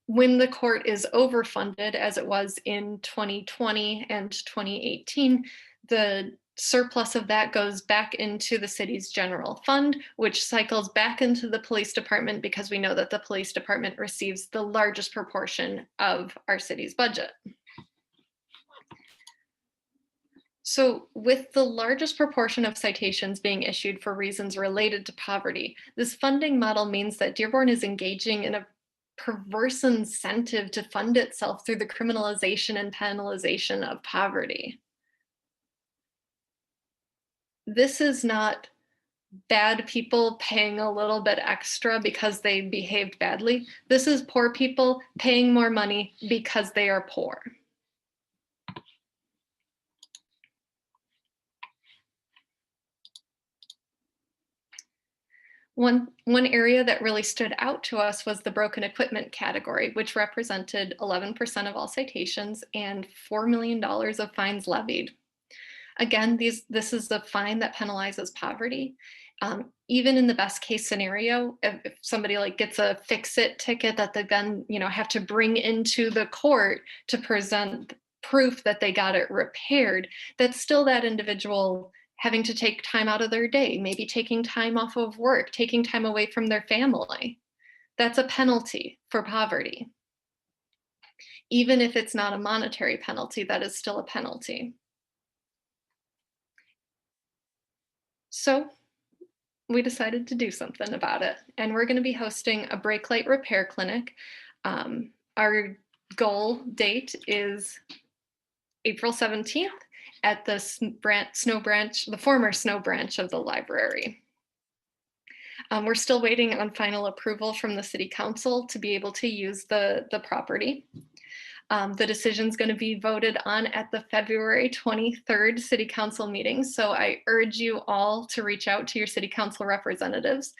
[SPEAKER 1] When the court is overfunded, as it was in 2020 and 2018, the surplus of that goes back into the city's general fund, which cycles back into the police department because we know that the police department receives the largest proportion of our city's budget. So with the largest proportion of citations being issued for reasons related to poverty, this funding model means that Dearborn is engaging in a perverse incentive to fund itself through the criminalization and penalization of poverty. This is not bad people paying a little bit extra because they behaved badly. This is poor people paying more money because they are poor. One area that really stood out to us was the broken equipment category, which represented 11% of all citations and $4 million of fines levied. Again, this is a fine that penalizes poverty. Even in the best case scenario, if somebody like gets a fix-it ticket that they then have to bring into the court to present proof that they got it repaired, that's still that individual having to take time out of their day, maybe taking time off of work, taking time away from their family. That's a penalty for poverty. Even if it's not a monetary penalty, that is still a penalty. So we decided to do something about it, and we're going to be hosting a brake light repair clinic. Our goal date is April 17th at the the former snow branch of the library. We're still waiting on final approval from the city council to be able to use the property. The decision is going to be voted on at the February 23rd city council meeting. So I urge you all to reach out to your city council representatives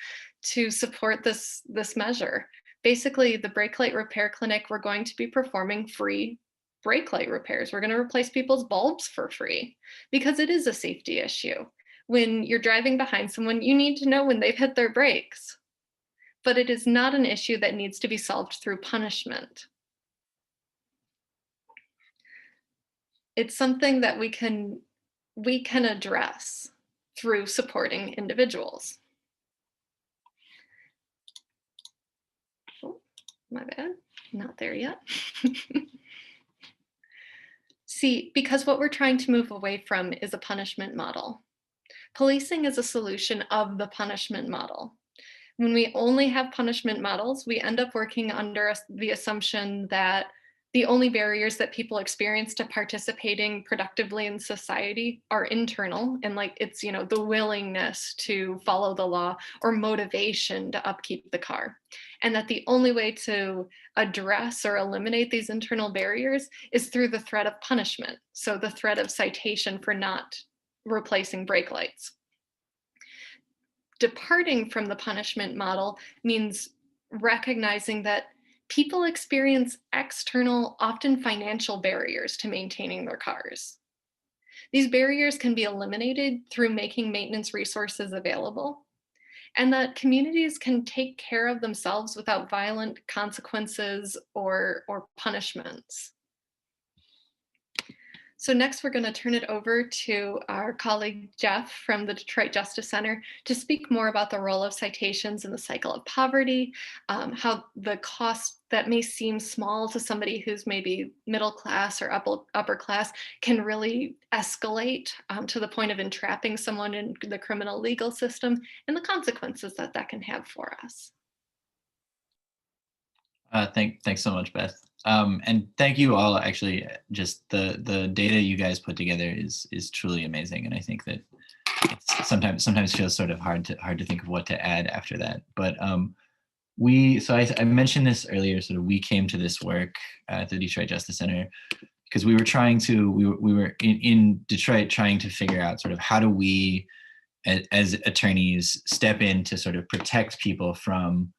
[SPEAKER 1] to support this measure. Basically, the brake light repair clinic, we're going to be performing free brake light repairs. We're going to replace people's bulbs for free because it is a safety issue. When you're driving behind someone, you need to know when they've hit their brakes. But it is not an issue that needs to be solved through punishment. It's something that we can address through supporting individuals. Oh, my bad, not there yet. See, because what we're trying to move away from is a punishment model. Policing is a solution of the punishment model. When we only have punishment models, we end up working under the assumption that the only barriers that people experience to participating productively in society are internal, and like it's the willingness to follow the law or motivation to upkeep the car, and that the only way to address or eliminate these internal barriers is through the threat of punishment. So the threat of citation for not replacing brake lights. Departing from the punishment model means recognizing that people experience external, often financial barriers to maintaining their cars. These barriers can be eliminated through making maintenance resources available, and that communities can take care of themselves without violent consequences or punishments. So next, we're going to turn it over to our colleague Jeff from the Detroit Justice Center to speak more about the role of citations in the cycle of poverty, how the cost that may seem small to somebody who's maybe middle class or upper class can really escalate to the point of entrapping someone in the criminal legal system, and the consequences that can have for us.
[SPEAKER 4] Thanks so much, Beth. And thank you all. Actually, just the data you guys put together is truly amazing, and I think that it's sometimes feels sort of hard to think of what to add after that. But I mentioned this earlier. Sort of, we came to this work at the Detroit Justice Center because we were in Detroit trying to figure out sort of how do we as attorneys step in to sort of protect people from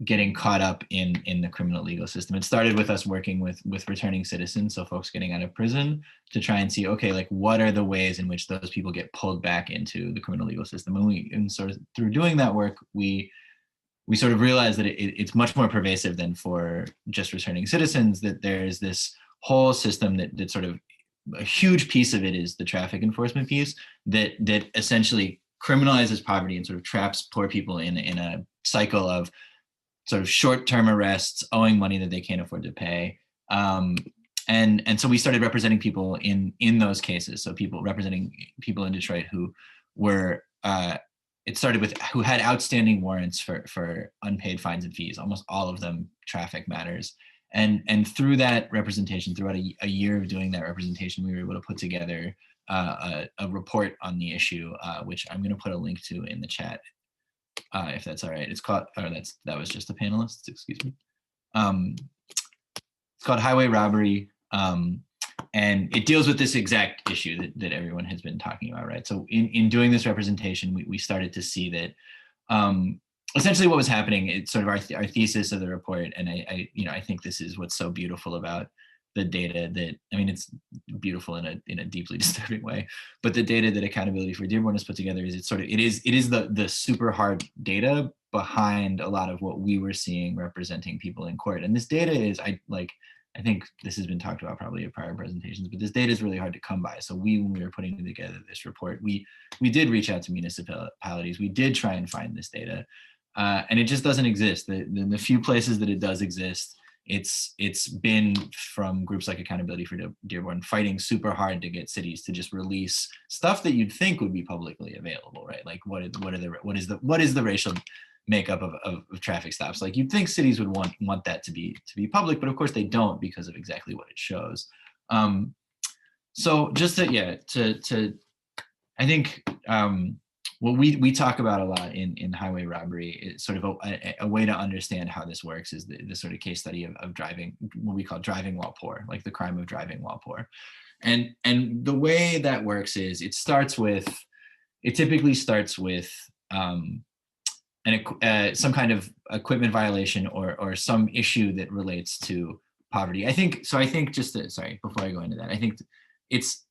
[SPEAKER 4] getting caught up in the criminal legal system. It started with us working with returning citizens, so folks getting out of prison, to try and see, okay, like what are the ways in which those people get pulled back into the criminal legal system. And sort of through doing that work, we sort of realized that it's much more pervasive than for just returning citizens, that there's this whole system that sort of, a huge piece of it is the traffic enforcement piece that essentially criminalizes poverty and sort of traps poor people in a cycle of sort of short-term arrests, owing money that they can't afford to pay. And so we started representing people in those cases. So representing people in Detroit who were, it started with who had outstanding warrants for unpaid fines and fees, almost all of them traffic matters. And through that representation, throughout a year of doing that representation, we were able to put together a report on the issue, which I'm going to put a link to in the chat, if that's all right. It's called, that was just the panelists, excuse me. It's called Highway Robbery, and it deals with this exact issue that everyone has been talking about, right? So in doing this representation, we started to see that essentially what was happening, it's sort of our thesis of the report, and I think this is what's so beautiful about the data that, I mean, it's beautiful in a deeply disturbing way, but the data that Accountability for Dearborn has put together is it is the super hard data behind a lot of what we were seeing representing people in court. And this data is, I think this has been talked about probably at prior presentations, but this data is really hard to come by. So when we were putting together this report, we did reach out to municipalities. We did try and find this data, and it just doesn't exist. The few places that it does exist, it's been from groups like Accountability for Dearborn fighting super hard to get cities to just release stuff that you'd think would be publicly available, right? Like what is the racial makeup of traffic stops? Like you'd think cities would want that to be public, but of course they don't because of exactly what it shows. So just to I think what we talk about a lot in Highway Robbery is sort of a way to understand how this works is the sort of case study of driving, what we call driving while poor, like the crime of driving while poor. And the way that works is it typically starts with some kind of equipment violation or some issue that relates to poverty. I think sorry, before I go into that, I think it's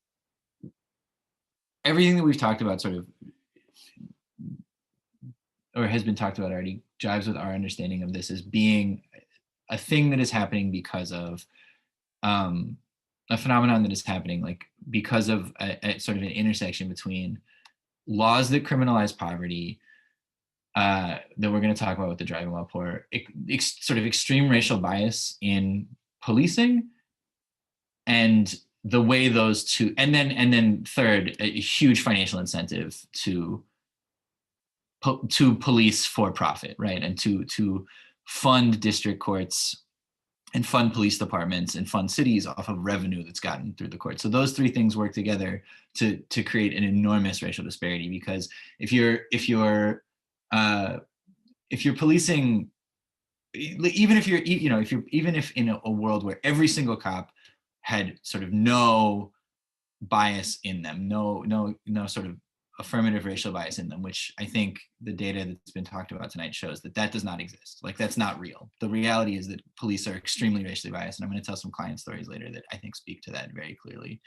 [SPEAKER 4] everything that we've talked about sort of, or has been talked about already, jives with our understanding of this as being a thing that is happening because of a phenomenon that is happening, like because of a sort of an intersection between laws that criminalize poverty, that we're going to talk about with the driving while poor, sort of extreme racial bias in policing, and the way those two, and then third, a huge financial incentive to police for profit, right? And to fund district courts and fund police departments and fund cities off of revenue that's gotten through the courts. So those three things work together to create an enormous racial disparity, because if you're policing, even if in a world where every single cop had sort of no bias in them, no sort of affirmative racial bias in them, which I think the data that's been talked about tonight shows that does not exist. Like that's not real. The reality is that police are extremely racially biased, and I'm going to tell some client stories later that I think speak to that very clearly.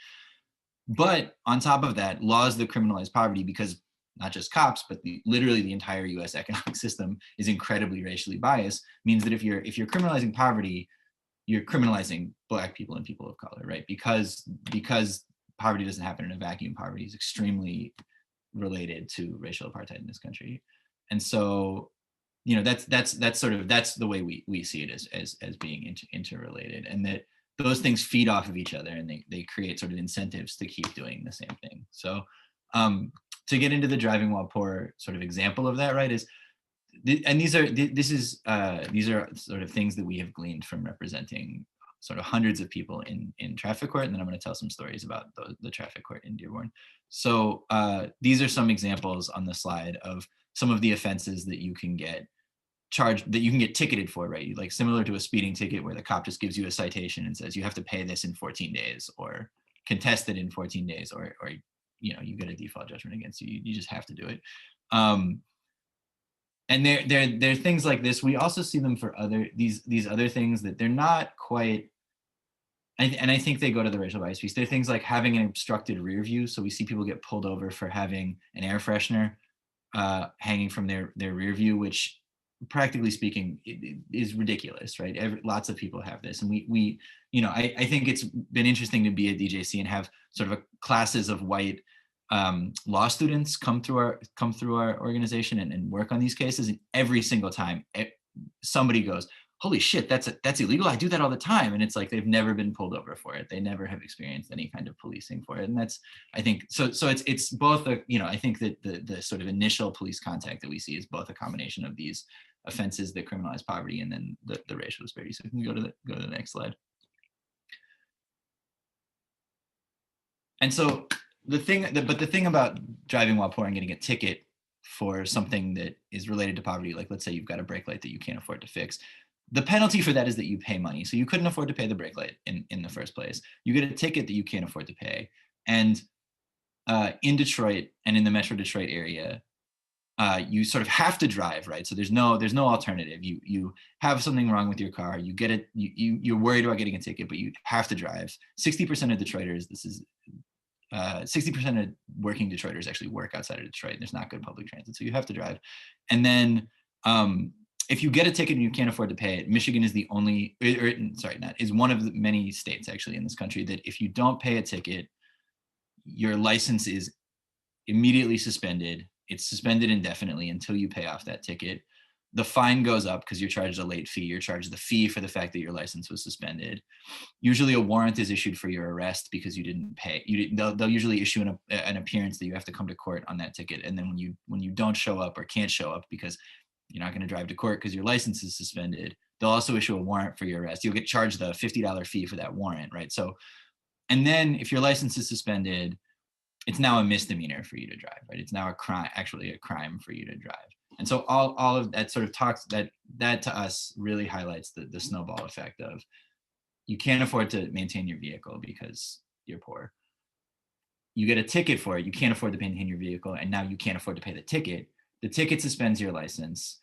[SPEAKER 4] But on top of that, laws that criminalize poverty, because not just cops, but literally the entire U.S. economic system is incredibly racially biased, means that if you're criminalizing poverty, you're criminalizing Black people and people of color, right? Because poverty doesn't happen in a vacuum. Poverty is extremely related to racial apartheid in this country, and so that's the way we see it as being interrelated, and that those things feed off of each other, and they create sort of incentives to keep doing the same thing. So to get into the driving while poor sort of example of that, right, these are sort of things that we have gleaned from representing sort of hundreds of people in traffic court, and then I'm going to tell some stories about the traffic court in Dearborn. So these are some examples on the slide of some of the offenses that you can get charged, that you can get ticketed for, right? Like similar to a speeding ticket where the cop just gives you a citation and says you have to pay this in 14 days or contest it in 14 days, or you get a default judgment against you. You just have to do it. And they're things like this. We also see them for these other things that they're not quite. And I think they go to the racial bias piece. They're things like having an obstructed rear view. So we see people get pulled over for having an air freshener hanging from their rear view, which practically speaking is ridiculous, right? Lots of people have this. And we I think it's been interesting to be at DJC and have sort of classes of white law students come through our organization and work on these cases. And every single time somebody goes, holy shit, that's illegal. I do that all the time. And it's like, they've never been pulled over for it. They never have experienced any kind of policing for it. And that's, I think, so it's both I think that the sort of initial police contact that we see is both a combination of these offenses that criminalize poverty and then the racial disparity. So we can go to the next slide. And so the thing about driving while poor and getting a ticket for something that is related to poverty, like let's say you've got a brake light that you can't afford to fix, the penalty for that is that you pay money. So you couldn't afford to pay the brake light in the first place. You get a ticket that you can't afford to pay. And in Detroit and in the Metro Detroit area, you sort of have to drive, right? So there's no alternative. You have something wrong with your car. You get it. You're worried about getting a ticket, but you have to drive. 60% of Detroiters, 60% of working Detroiters actually work outside of Detroit. There's not good public transit, so you have to drive. And then if you get a ticket and you can't afford to pay it, Michigan is is one of the many states actually in this country that if you don't pay a ticket, your license is immediately suspended. It's suspended indefinitely until you pay off that ticket. The fine goes up because you're charged a late fee. You're charged the fee for the fact that your license was suspended. Usually a warrant is issued for your arrest because you didn't pay. They'll usually issue an appearance that you have to come to court on that ticket. And then when you don't show up or can't show up because you're not going to drive to court because your license is suspended, they'll also issue a warrant for your arrest. You'll get charged the $50 fee for that warrant, right? So, and then if your license is suspended, it's now a misdemeanor for you to drive, right? It's now a crime for you to drive. And so all of that sort of talks that to us really highlights the snowball effect of you can't afford to maintain your vehicle because you're poor. You get a ticket for it, you can't afford to maintain your vehicle, and now you can't afford to pay the ticket. The ticket suspends your license.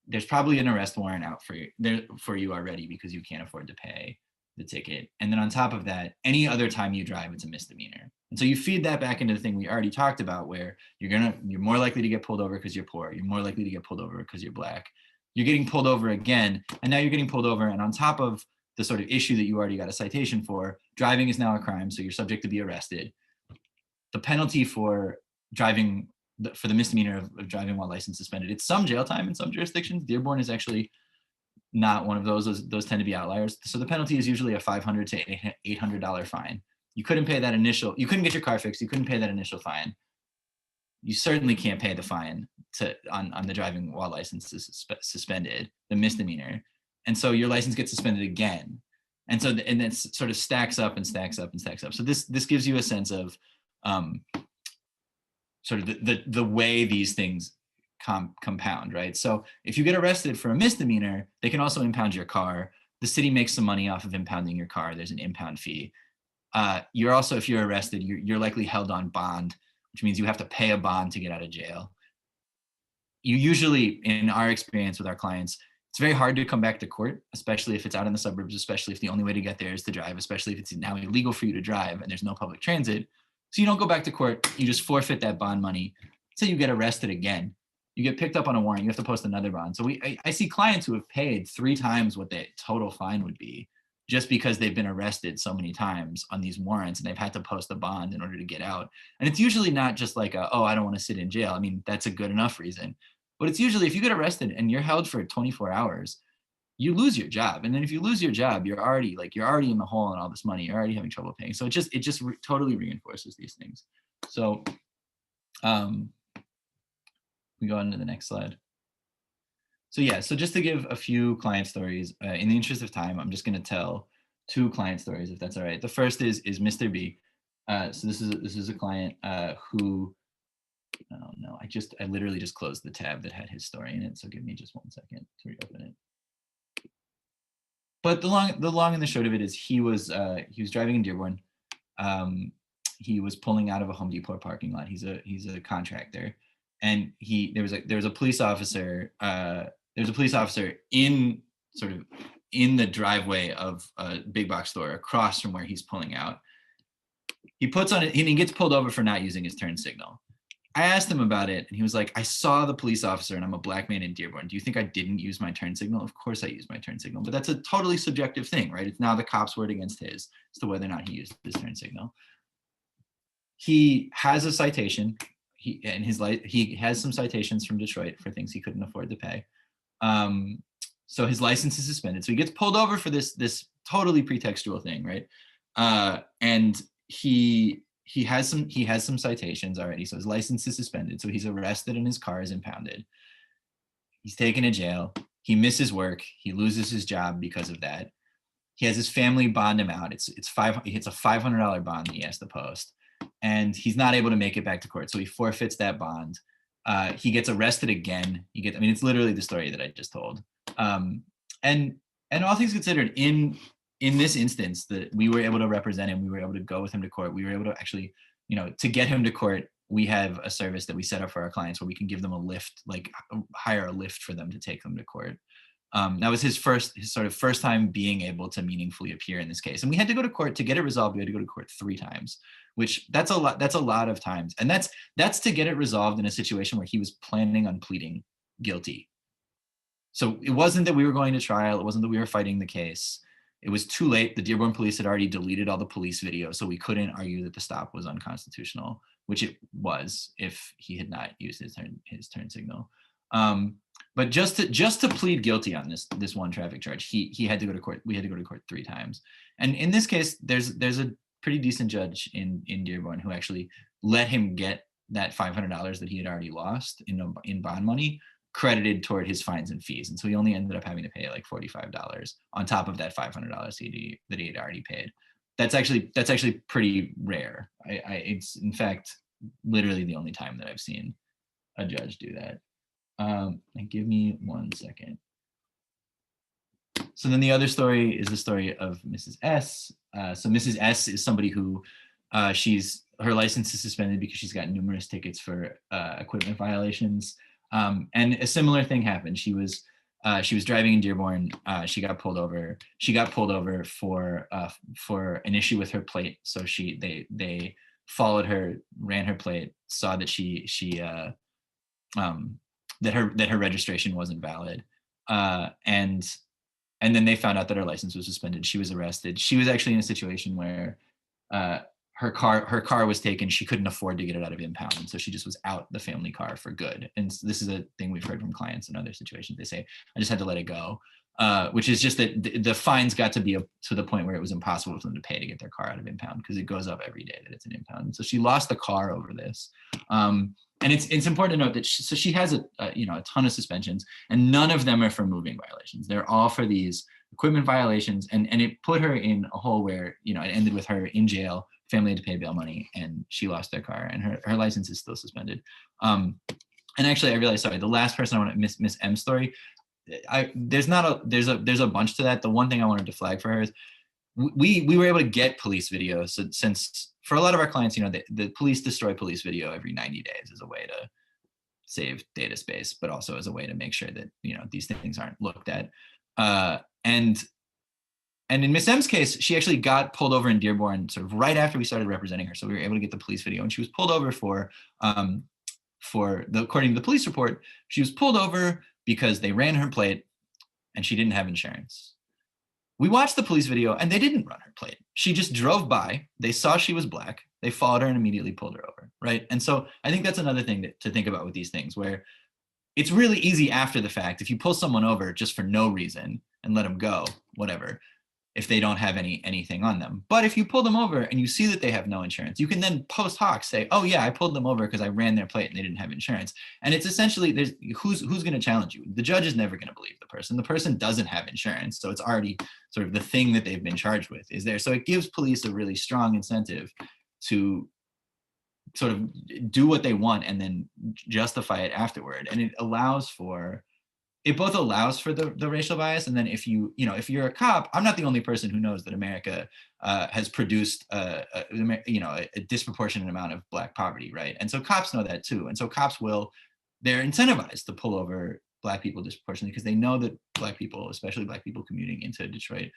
[SPEAKER 4] There's probably an arrest warrant out for you already because you can't afford to pay the ticket. And then on top of that, any other time you drive, it's a misdemeanor. And so you feed that back into the thing we already talked about, where you're more likely to get pulled over because you're poor. You're more likely to get pulled over because you're Black. You're getting pulled over again, and now you're getting pulled over. And on top of the sort of issue that you already got a citation for, driving is now a crime, so you're subject to be arrested. The penalty for driving, for the misdemeanor of driving while license suspended, it's some jail time in some jurisdictions. Dearborn is actually not one of those. Those tend to be outliers. So the penalty is usually a $500 to $800 fine. You couldn't pay that you couldn't get your car fixed. You couldn't pay that initial fine. You certainly can't pay the fine on the driving while license is suspended, the misdemeanor. And so your license gets suspended again. And so, and then sort of stacks up and stacks up and stacks up. So this gives you a sense of sort of the way these things compound, right? So if you get arrested for a misdemeanor, they can also impound your car. The city makes some money off of impounding your car. There's an impound fee. You're also, if you're arrested, you're likely held on bond, which means you have to pay a bond to get out of jail. You usually, in our experience with our clients, it's very hard to come back to court, especially if it's out in the suburbs, especially if the only way to get there is to drive, especially if it's now illegal for you to drive and there's no public transit. So you don't go back to court, you just forfeit that bond money. So you get arrested again. You get picked up on a warrant, you have to post another bond. So I see clients who have paid 3 times what the total fine would be just because they've been arrested so many times on these warrants and they've had to post a bond in order to get out. And it's usually not just like, oh, I don't want to sit in jail. I mean, that's a good enough reason. But it's usually if you get arrested and you're held for 24 hours, you lose your job. And then if you lose your job, you're already in the hole on all this money. You're already having trouble paying. So it just totally reinforces these things. So we go on to the next slide. So yeah, so just to give a few client stories, in the interest of time, I'm just going to tell 2 client stories, if that's all right. The first is Mr. B. So this is a client who, oh no, I literally just closed the tab that had his story in it. So give me just 1 second to reopen it. But the long and the short of it is he was driving in Dearborn. He was pulling out of a Home Depot parking lot. He's a contractor. and there was a police officer in sort of in the driveway of a big box store across from where he's pulling out. He puts on it and he gets pulled over for not using his turn signal. I asked him about it and he was like, I saw the police officer and I'm a black man in Dearborn. Do you think I didn't use my turn signal? Of course I used my turn signal, but that's a totally subjective thing, right? It's now the cop's word against his as to whether or not he used his turn signal. He has a citation. He has some citations from Detroit for things he couldn't afford to pay. So his license is suspended. So he gets pulled over for this totally pretextual thing, right? And he has some citations already. So his license is suspended. So he's arrested and his car is impounded. He's taken to jail. He misses work. He loses his job because of that. He has his family bond him out. It's a $500 bond that he has to post, and he's not able to make it back to court. So he forfeits that bond. He gets arrested again. It's literally the story that I just told. And all things considered, in this instance, that we were able to represent him, we were able to go with him to court. We were able to actually, to get him to court, we have a service that we set up for our clients where we can give them a lift, like hire a lift for them to take them to court. That was his sort of first time being able to meaningfully appear in this case. And we had to go to court to get it resolved. We had to go to court 3 times, which that's a lot of times. And that's to get it resolved in a situation where he was planning on pleading guilty. So it wasn't that we were going to trial. It wasn't that we were fighting the case. It was too late. The Dearborn police had already deleted all the police video, so we couldn't argue that the stop was unconstitutional, which it was if he had not used his turn signal. But just to plead guilty on this one traffic charge, he had to go to court. We had to go to court 3 times. And in this case, there's a pretty decent judge in Dearborn who actually let him get that $500 that he had already lost in bond money credited toward his fines and fees. And so he only ended up having to pay like $45 on top of that $500 that he had already paid. That's actually pretty rare. It's in fact literally the only time that I've seen a judge do that. And give me 1 second. So then the other story is the story of Mrs. S. So Mrs. S is somebody who her license is suspended because she's got numerous tickets for equipment violations. And a similar thing happened. She was driving in Dearborn. She got pulled over. She got pulled over for an issue with her plate. So they followed her, ran her plate, saw that that her registration wasn't valid, and then they found out that her license was suspended. She was arrested. She was actually in a situation where her car was taken. She couldn't afford to get it out of impound, and so she just was out the family car for good. And this is a thing we've heard from clients in other situations. They say, I just had to let it go, which is just that the fines got to be to the point where it was impossible for them to pay to get their car out of impound because it goes up every day that it's an impound. And so she lost the car over this. And it's important to note that she has a ton of suspensions, and none of them are for moving violations. They're all for these equipment violations, and it put her in a hole where it ended with her in jail. Family had to pay bail money, and she lost their car, and her license is still suspended. And actually, I realized, sorry, the last person I want to Miss M's story. There's a bunch to that. The one thing I wanted to flag for her is we were able to get police video. So since for a lot of our clients, the police destroy police video every 90 days as a way to save data space, but also as a way to make sure that these things aren't looked at. And in Miss M's case, she actually got pulled over in Dearborn sort of right after we started representing her. So we were able to get the police video, and she was pulled over according to the police report, she was pulled over because they ran her plate and she didn't have insurance. We watched the police video and they didn't run her plate. She just drove by. They saw she was black. They followed her and immediately pulled her over, right? And so I think that's another thing to think about with these things, where it's really easy after the fact. If you pull someone over just for no reason and let them go, whatever, if they don't have anything on them. But if you pull them over and you see that they have no insurance, you can then post hoc say, oh yeah, I pulled them over because I ran their plate and they didn't have insurance. And it's essentially, who's going to challenge you? The judge is never going to believe the person. The person doesn't have insurance. So it's already sort of the thing that they've been charged with is there. So it gives police a really strong incentive to sort of do what they want and then justify it afterward. And it allows for it both allows for the racial bias, and then if you're a cop, I'm not the only person who knows that America has produced a disproportionate amount of Black poverty, right? And so cops know that too, and so cops they're incentivized to pull over Black people disproportionately because they know that Black people, especially Black people commuting into Detroit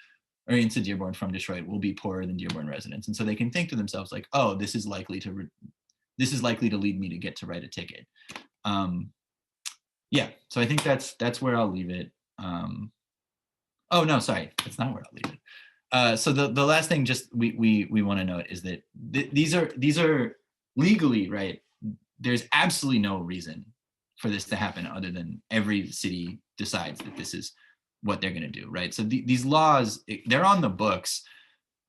[SPEAKER 4] or into Dearborn from Detroit, will be poorer than Dearborn residents, and so they can think to themselves like, oh, this is likely to lead me to get to write a ticket. Yeah, so I think that's where I'll leave it. Oh no, sorry, that's not where I'll leave it. So the last thing just we want to note is that these are legally, right? There's absolutely no reason for this to happen other than every city decides that this is what they're going to do, right? So these laws, they're on the books,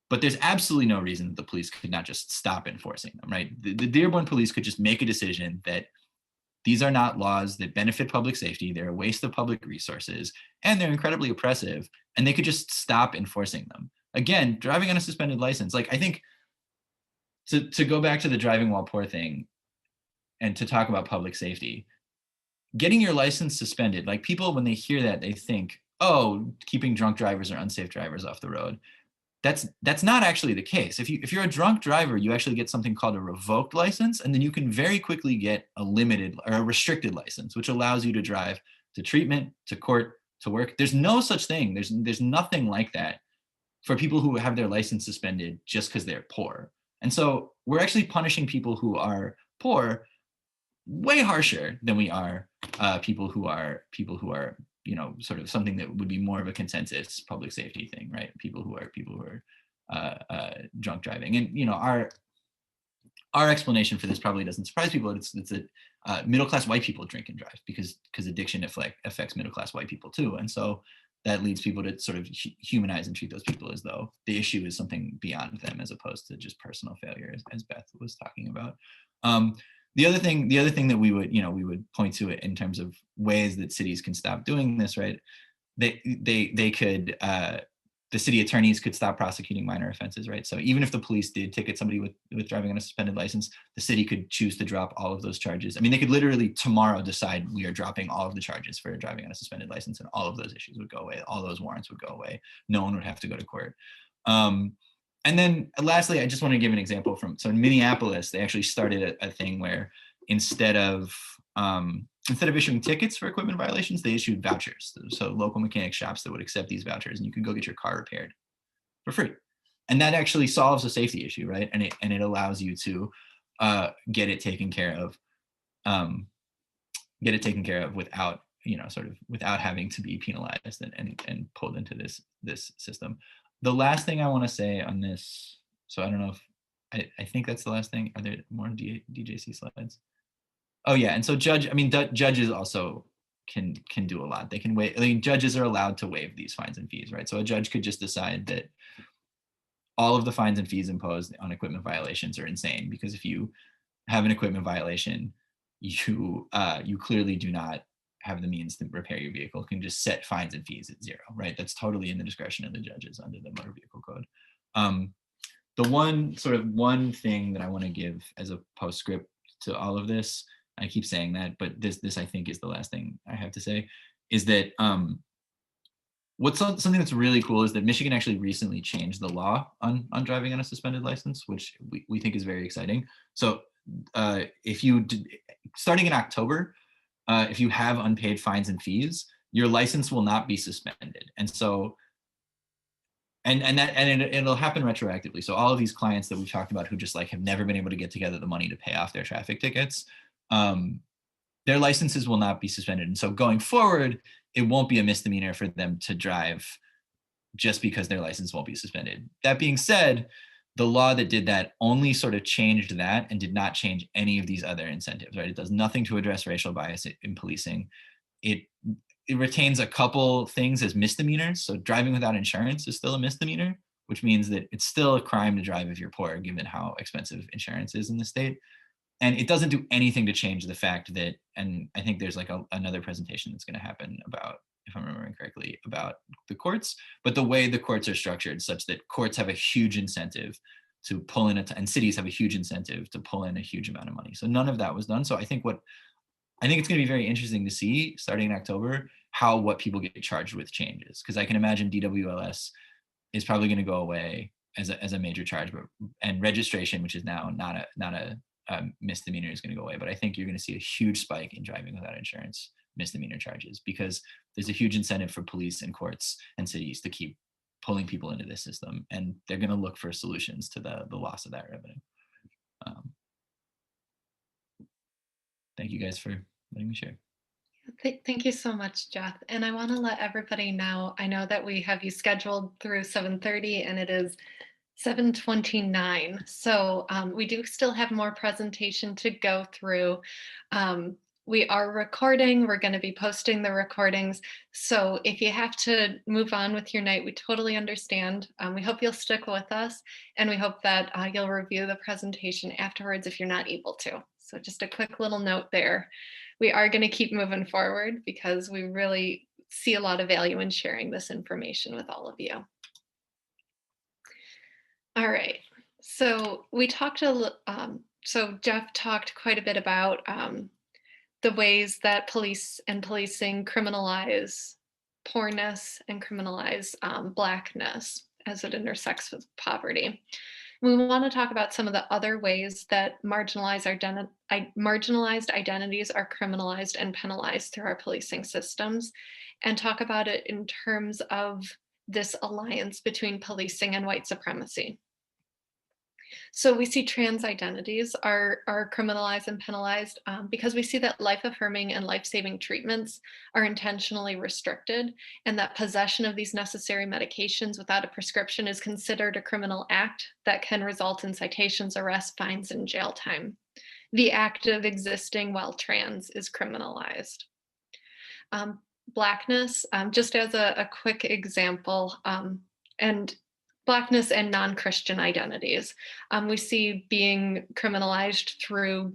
[SPEAKER 4] but there's absolutely no reason that the police could not just stop enforcing them, right? The Dearborn police could just make a decision that these are not laws that benefit public safety. They're a waste of public resources, and they're incredibly oppressive, and they could just stop enforcing them. Again, driving on a suspended license, like I think to go back to the driving while poor thing and to talk about public safety, getting your license suspended, like people, when they hear that, they think, oh, keeping drunk drivers or unsafe drivers off the road. That's not actually the case. If you're a drunk driver, you actually get something called a revoked license, and then you can very quickly get a limited or a restricted license, which allows you to drive to treatment, to court, to work. There's no such thing. There's nothing like that for people who have their license suspended just because they're poor. And so we're actually punishing people who are poor way harsher than we are people who are sort of something that would be more of a consensus public safety thing, right? People who are drunk driving. And our explanation for this probably doesn't surprise people. It's that middle-class white people drink and drive because addiction affects middle-class white people too. And so that leads people to sort of humanize and treat those people as though the issue is something beyond them, as opposed to just personal failure, as Beth was talking about. The other thing that we would point to it in terms of ways that cities can stop doing this, right? They could, the city attorneys could stop prosecuting minor offenses, right? So even if the police did ticket somebody with driving on a suspended license, the city could choose to drop all of those charges. I mean, they could literally tomorrow decide we are dropping all of the charges for driving on a suspended license, and all of those issues would go away. All those warrants would go away. No one would have to go to court. And then lastly, I just want to give an example so in Minneapolis, they actually started a thing where instead of issuing tickets for equipment violations, they issued vouchers. So local mechanic shops that would accept these vouchers, and you could go get your car repaired for free. And that actually solves a safety issue, right? And it allows you to get it taken care of without without having to be penalized and pulled into this system. The last thing I want to say on this, so I don't know if, I think that's the last thing. Are there more DJC slides? Oh yeah, and so judges also can do a lot. They can waive, judges are allowed to waive these fines and fees, right? So a judge could just decide that all of the fines and fees imposed on equipment violations are insane, because if you have an equipment violation, you clearly do not have the means to repair your vehicle. Can just set fines and fees at 0, right? That's totally in the discretion of the judges under the Motor Vehicle Code. The one thing that I want to give as a postscript to all of this, I keep saying that, but this I think is the last thing I have to say, is that something that's really cool is that Michigan actually recently changed the law on driving on a suspended license, which we think is very exciting. So starting in October, if you have unpaid fines and fees, your license will not be suspended. And so, it'll happen retroactively. So all of these clients that we've talked about who just have never been able to get together the money to pay off their traffic tickets, their licenses will not be suspended. And so going forward, it won't be a misdemeanor for them to drive just because their license won't be suspended. That being said, the law that did that only sort of changed that and did not change any of these other incentives, right? It does nothing to address racial bias in policing. It retains a couple things as misdemeanors. So driving without insurance is still a misdemeanor, which means that it's still a crime to drive if you're poor, given how expensive insurance is in the state. And it doesn't do anything to change the fact that, and I think there's another presentation that's going to happen about, if I'm remembering correctly, about the courts, but the way the courts are structured such that courts have a huge incentive to pull in, and cities have a huge incentive to pull in a huge amount of money. So none of that was done. So I think what I think it's going to be very interesting to see starting in October how what people get charged with changes, because I can imagine DWLS is probably going to go away as a major charge, but and registration, which is now not a misdemeanor, is going to go away. But I think you're going to see a huge spike in driving without insurance misdemeanor charges, because there's a huge incentive for police and courts and cities to keep pulling people into this system, and they're going to look for solutions to the loss of that revenue. Thank you guys for letting me share.
[SPEAKER 1] Thank you so much, Jeff. And I want to let everybody know, I know that we have you scheduled through 7:30 and it is 7:29. So we do still have more presentation to go through. We are recording. We're going to be posting the recordings. So if you have to move on with your night, we totally understand. We hope you'll stick with us, and we hope that you'll review the presentation afterwards if you're not able to. So just a quick little note there. We are going to keep moving forward because we really see a lot of value in sharing this information with all of you. All right, so we talked so Jeff talked quite a bit about the ways that police and policing criminalize poorness and criminalize Blackness as it intersects with poverty. We want to talk about some of the other ways that marginalized identities are criminalized and penalized through our policing systems, and talk about it in terms of this alliance between policing and white supremacy. So we see trans identities are criminalized and penalized because we see that life-affirming and life-saving treatments are intentionally restricted, and that possession of these necessary medications without a prescription is considered a criminal act that can result in citations, arrests, fines, and jail time. The act of existing while trans is criminalized. Blackness, just as a quick example, and Blackness and non-Christian identities, we see being criminalized through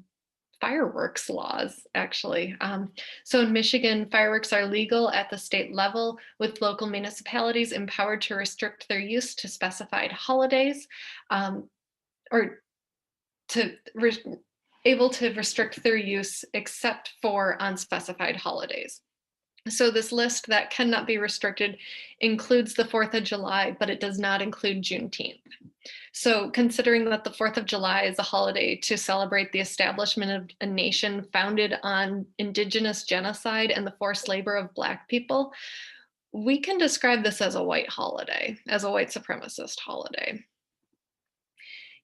[SPEAKER 1] fireworks laws, actually. So in Michigan, fireworks are legal at the state level, with local municipalities empowered to restrict their use to specified holidays, or able to restrict their use except for unspecified holidays. So this list that cannot be restricted includes the 4th of July, but it does not include Juneteenth. So considering that the 4th of July is a holiday to celebrate the establishment of a nation founded on indigenous genocide and the forced labor of Black people, we can describe this as a white holiday, as a white supremacist holiday.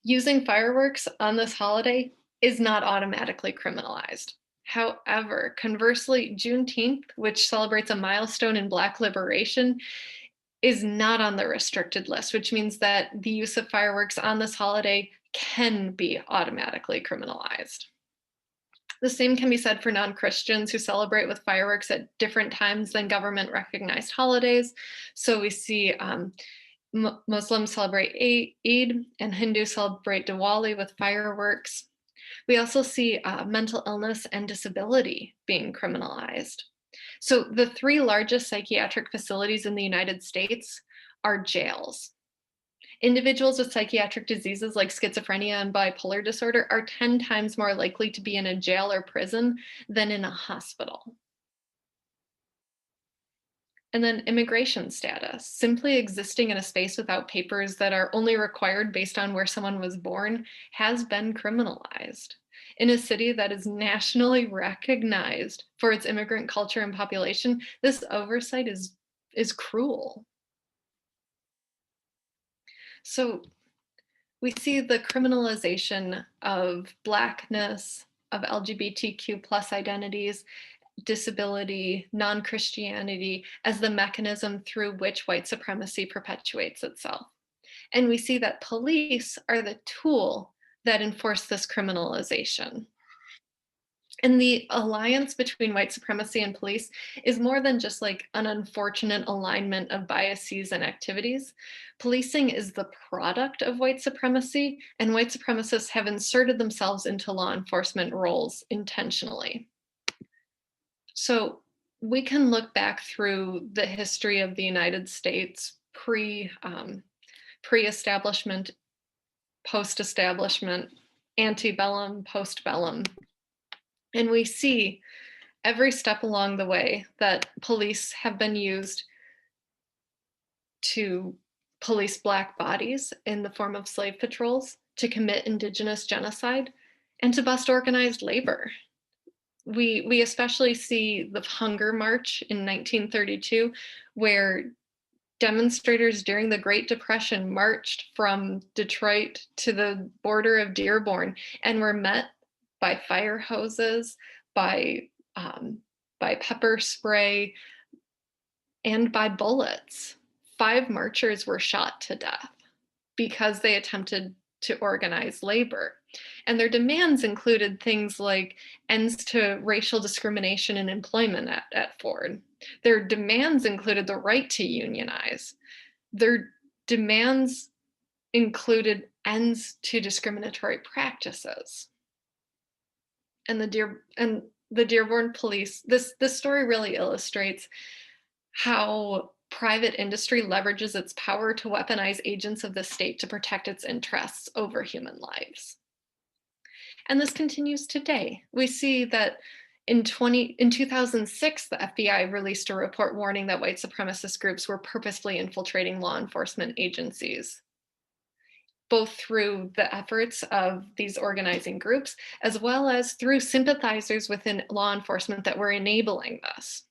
[SPEAKER 1] Using fireworks on this holiday is not automatically criminalized. However, conversely, Juneteenth, which celebrates a milestone in Black liberation, is not on the restricted list, which means that the use of fireworks on this holiday can be automatically criminalized. The same can be said for non-Christians who celebrate with fireworks at different times than government-recognized holidays. So we see Muslims celebrate Eid, and Hindus celebrate Diwali with fireworks. We also see mental illness and disability being criminalized. So the 3 largest psychiatric facilities in the United States are jails. Individuals with psychiatric diseases like schizophrenia and bipolar disorder are 10 times more likely to be in a jail or prison than in a hospital. And then immigration status, simply existing in a space without papers that are only required based on where someone was born, has been criminalized. In a city that is nationally recognized for its immigrant culture and population, this oversight is cruel. So we see the criminalization of Blackness, of LGBTQ+ identities, disability, non-Christianity as the mechanism through which white supremacy perpetuates itself. And we see that police are the tool that enforce this criminalization. And the alliance between white supremacy and police is more than just like an unfortunate alignment of biases and activities. Policing is the product of white supremacy, and white supremacists have inserted themselves into law enforcement roles intentionally. So we can look back through the history of the United States pre-establishment, post-establishment, antebellum, postbellum, and we see every step along the way that police have been used to police Black bodies in the form of slave patrols, to commit indigenous genocide, and to bust organized labor. We especially see the Hunger March in 1932, where demonstrators during the Great Depression marched from Detroit to the border of Dearborn and were met by fire hoses, by pepper spray, and by bullets. 5 marchers were shot to death because they attempted to organize labor. And their demands included things like ends to racial discrimination in employment at Ford. Their demands included the right to unionize. Their demands included ends to discriminatory practices. And the Dearborn Police, this story really illustrates how private industry leverages its power to weaponize agents of the state to protect its interests over human lives. And this continues today. We see that in 2006, the FBI released a report warning that white supremacist groups were purposefully infiltrating law enforcement agencies, both through the efforts of these organizing groups, as well as through sympathizers within law enforcement that were enabling this.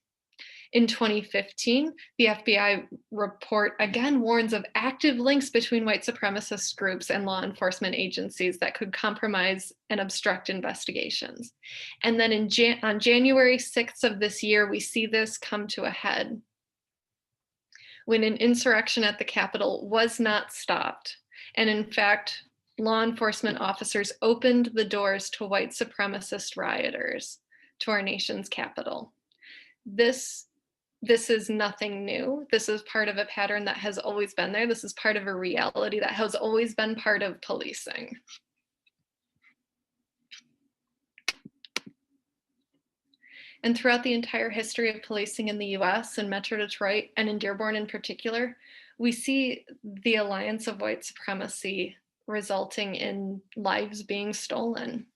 [SPEAKER 1] In 2015, the FBI report again warns of active links between white supremacist groups and law enforcement agencies that could compromise and obstruct investigations. And then on January 6th of this year, we see this come to a head when an insurrection at the Capitol was not stopped. And in fact, law enforcement officers opened the doors to white supremacist rioters to our nation's capital. This is nothing new. This is part of a pattern that has always been there. This is part of a reality that has always been part of policing. And throughout the entire history of policing in the US and Metro Detroit, and in Dearborn in particular, we see the alliance of white supremacy resulting in lives being stolen.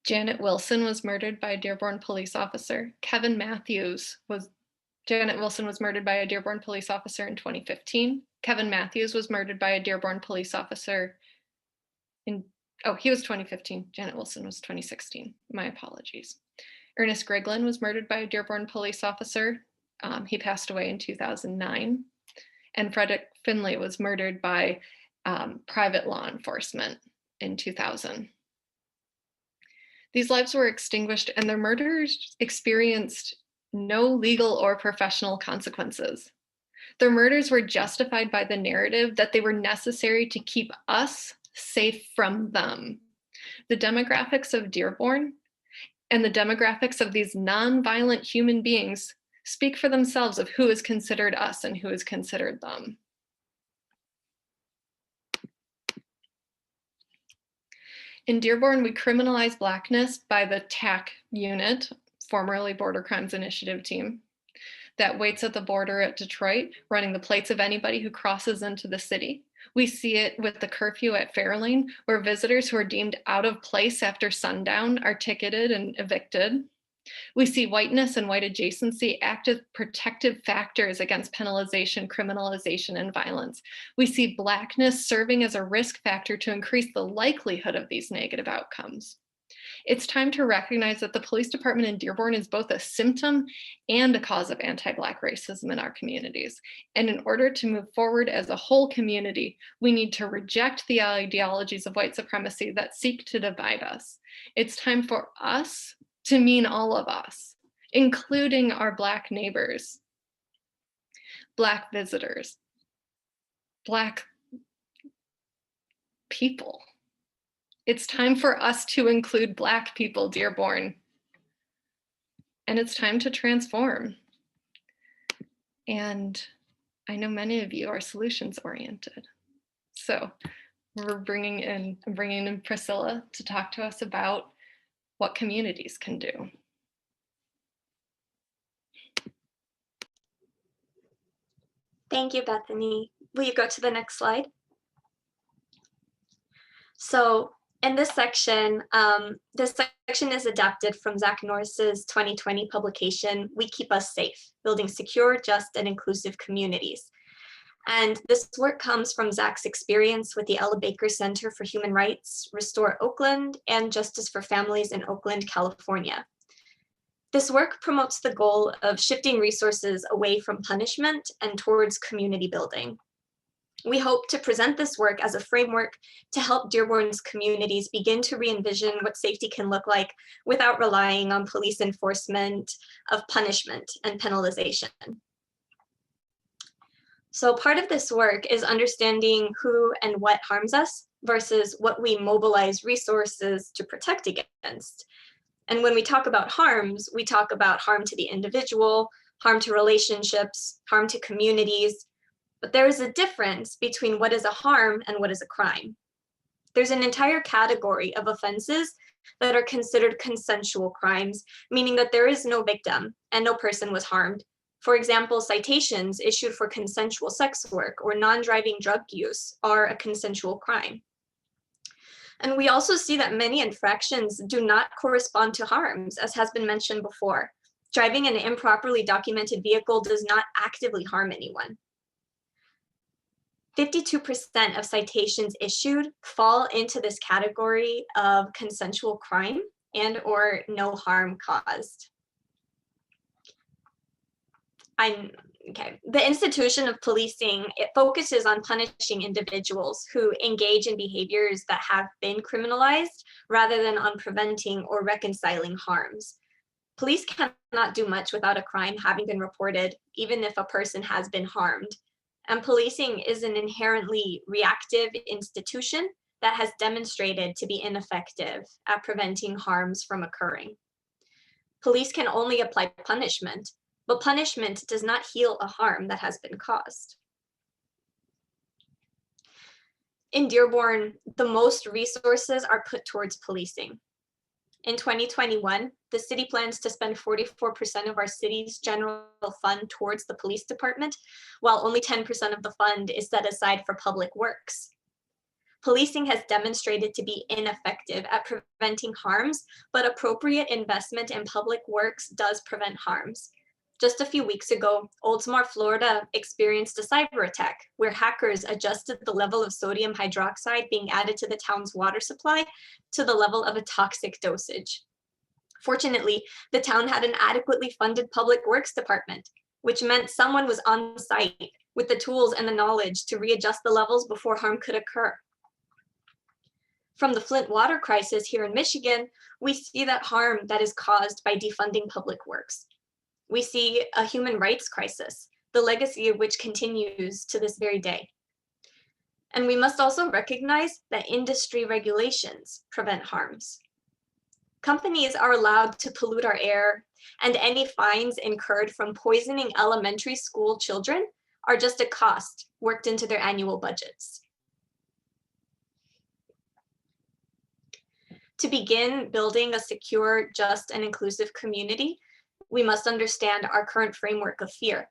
[SPEAKER 1] Janet Wilson was murdered by a Dearborn police officer. Janet Wilson was murdered by a Dearborn police officer in 2015. Kevin Matthews was murdered by a Dearborn police officer he was 2015. Janet Wilson was 2016. My apologies. Ernest Griglin was murdered by a Dearborn police officer. He passed away in 2009. And Frederick Finley was murdered by private law enforcement in 2000. These lives were extinguished and their murderers experienced no legal or professional consequences. Their murders were justified by the narrative that they were necessary to keep us safe from them. The demographics of Dearborn and the demographics of these non-violent human beings speak for themselves of who is considered us and who is considered them. In Dearborn, we criminalize Blackness by the TAC unit, formerly Border Crimes Initiative team, that waits at the border at Detroit, running the plates of anybody who crosses into the city. We see it with the curfew at Fairlane, where visitors who are deemed out of place after sundown are ticketed and evicted. We see whiteness and white adjacency act as protective factors against penalization, criminalization, and violence. We see Blackness serving as a risk factor to increase the likelihood of these negative outcomes. It's time to recognize that the police department in Dearborn is both a symptom and a cause of anti-Black racism in our communities. And in order to move forward as a whole community, we need to reject the ideologies of white supremacy that seek to divide us. It's time for us to mean all of us, including our Black neighbors, Black visitors, Black people. It's time for us to include Black people, Dearborn. And it's time to transform. And I know many of you are solutions oriented. So I'm bringing in Priscilla to talk to us about what communities can do.
[SPEAKER 3] Thank you, Bethany. Will you go to the next slide? So In this section is adapted from Zach Norris's 2020 publication, We Keep Us Safe, Building Secure, Just, and Inclusive Communities. And this work comes from Zach's experience with the Ella Baker Center for Human Rights, Restore Oakland, and Justice for Families in Oakland, California. This work promotes the goal of shifting resources away from punishment and towards community building. We hope to present this work as a framework to help Dearborn's communities begin to re-envision what safety can look like without relying on police enforcement of punishment and penalization. So part of this work is understanding who and what harms us versus what we mobilize resources to protect against. And when we talk about harms, we talk about harm to the individual, harm to relationships, harm to communities. But there is a difference between what is a harm and what is a crime. There's an entire category of offenses that are considered consensual crimes, meaning that there is no victim and no person was harmed. For example, citations issued for consensual sex work or non-driving drug use are a consensual crime. And we also see that many infractions do not correspond to harms, as has been mentioned before. Driving an improperly documented vehicle does not actively harm anyone. 52% of citations issued fall into this category of consensual crime and or no harm caused. The institution of policing, it focuses on punishing individuals who engage in behaviors that have been criminalized rather than on preventing or reconciling harms. Police cannot do much without a crime having been reported, even if a person has been harmed. And policing is an inherently reactive institution that has demonstrated to be ineffective at preventing harms from occurring. Police can only apply punishment, but punishment does not heal a harm that has been caused. In Dearborn, the most resources are put towards policing. In 2021, the city plans to spend 44% of our city's general fund towards the police department, while only 10% of the fund is set aside for public works. Policing has demonstrated to be ineffective at preventing harms, but appropriate investment in public works does prevent harms. Just a few weeks ago, Oldsmar, Florida experienced a cyber attack where hackers adjusted the level of sodium hydroxide being added to the town's water supply to the level of a toxic dosage. Fortunately, the town had an adequately funded public works department, which meant someone was on site with the tools and the knowledge to readjust the levels before harm could occur. From the Flint water crisis here in Michigan, we see that harm that is caused by defunding public works. We see a human rights crisis, the legacy of which continues to this very day. And we must also recognize that industry regulations prevent harms. Companies are allowed to pollute our air, and any fines incurred from poisoning elementary school children are just a cost worked into their annual budgets. To begin building a secure, just, and inclusive community, we must understand our current framework of fear.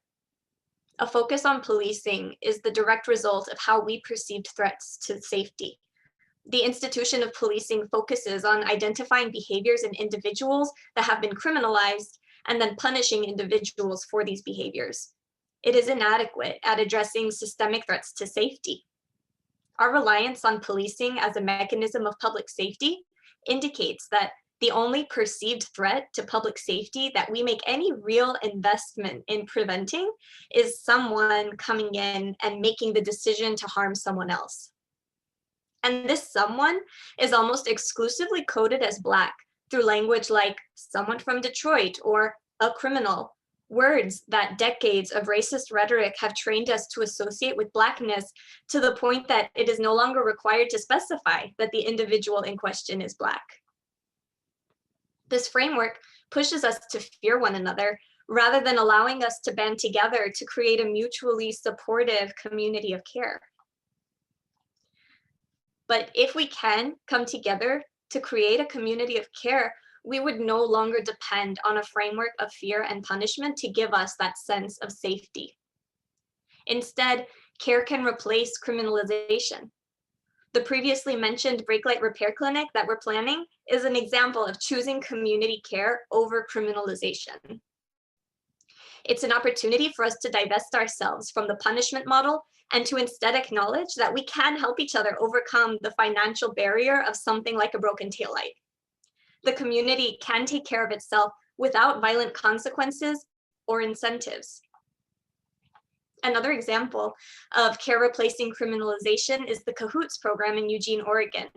[SPEAKER 3] A focus on policing is the direct result of how we perceived threats to safety. The institution of policing focuses on identifying behaviors in individuals that have been criminalized and then punishing individuals for these behaviors. It is inadequate at addressing systemic threats to safety. Our reliance on policing as a mechanism of public safety indicates that the only perceived threat to public safety that we make any real investment in preventing is someone coming in and making the decision to harm someone else. And this someone is almost exclusively coded as Black through language like someone from Detroit or a criminal, words that decades of racist rhetoric have trained us to associate with Blackness to the point that it is no longer required to specify that the individual in question is Black. This framework pushes us to fear one another rather than allowing us to band together to create a mutually supportive community of care. But if we can come together to create a community of care, we would no longer depend on a framework of fear and punishment to give us that sense of safety. Instead, care can replace criminalization. The previously mentioned brake light repair clinic that we're planning is an example of choosing community care over criminalization. It's an opportunity for us to divest ourselves from the punishment model and to instead acknowledge that we can help each other overcome the financial barrier of something like a broken taillight. The community can take care of itself without violent consequences or incentives. Another example of care replacing criminalization is the CAHOOTS program in Eugene, Oregon.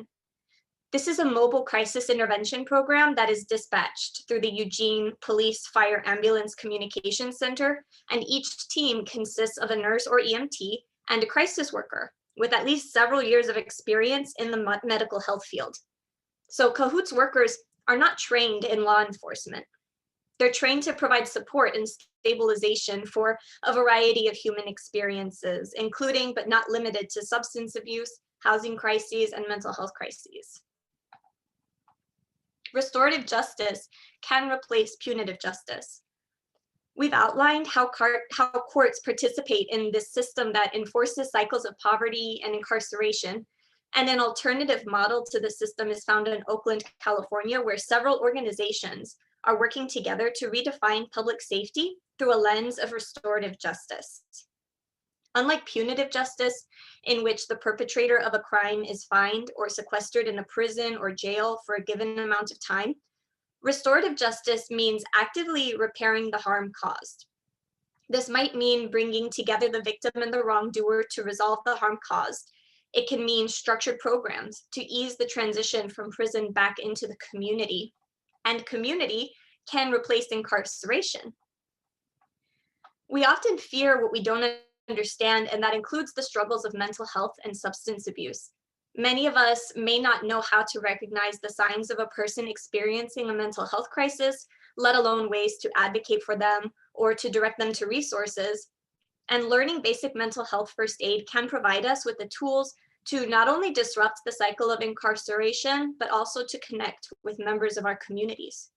[SPEAKER 3] This is a mobile crisis intervention program that is dispatched through the Eugene Police Fire Ambulance Communication Center, and each team consists of a nurse or EMT and a crisis worker with at least several years of experience in the medical health field. So CAHOOTS workers are not trained in law enforcement. They're trained to provide support and stabilization for a variety of human experiences, including but not limited to substance abuse, housing crises, and mental health crises. Restorative justice can replace punitive justice. We've outlined how courts participate in this system that enforces cycles of poverty and incarceration. And an alternative model to the system is found in Oakland, California, where several organizations are working together to redefine public safety through a lens of restorative justice. Unlike punitive justice, in which the perpetrator of a crime is fined or sequestered in a prison or jail for a given amount of time, restorative justice means actively repairing the harm caused. This might mean bringing together the victim and the wrongdoer to resolve the harm caused. It can mean structured programs to ease the transition from prison back into the community. And community can replace incarceration. We often fear what we don't understand, and that includes the struggles of mental health and substance abuse. Many of us may not know how to recognize the signs of a person experiencing a mental health crisis, let alone ways to advocate for them or to direct them to resources. And learning basic mental health first aid can provide us with the tools to not only disrupt the cycle of incarceration, but also to connect with members of our communities.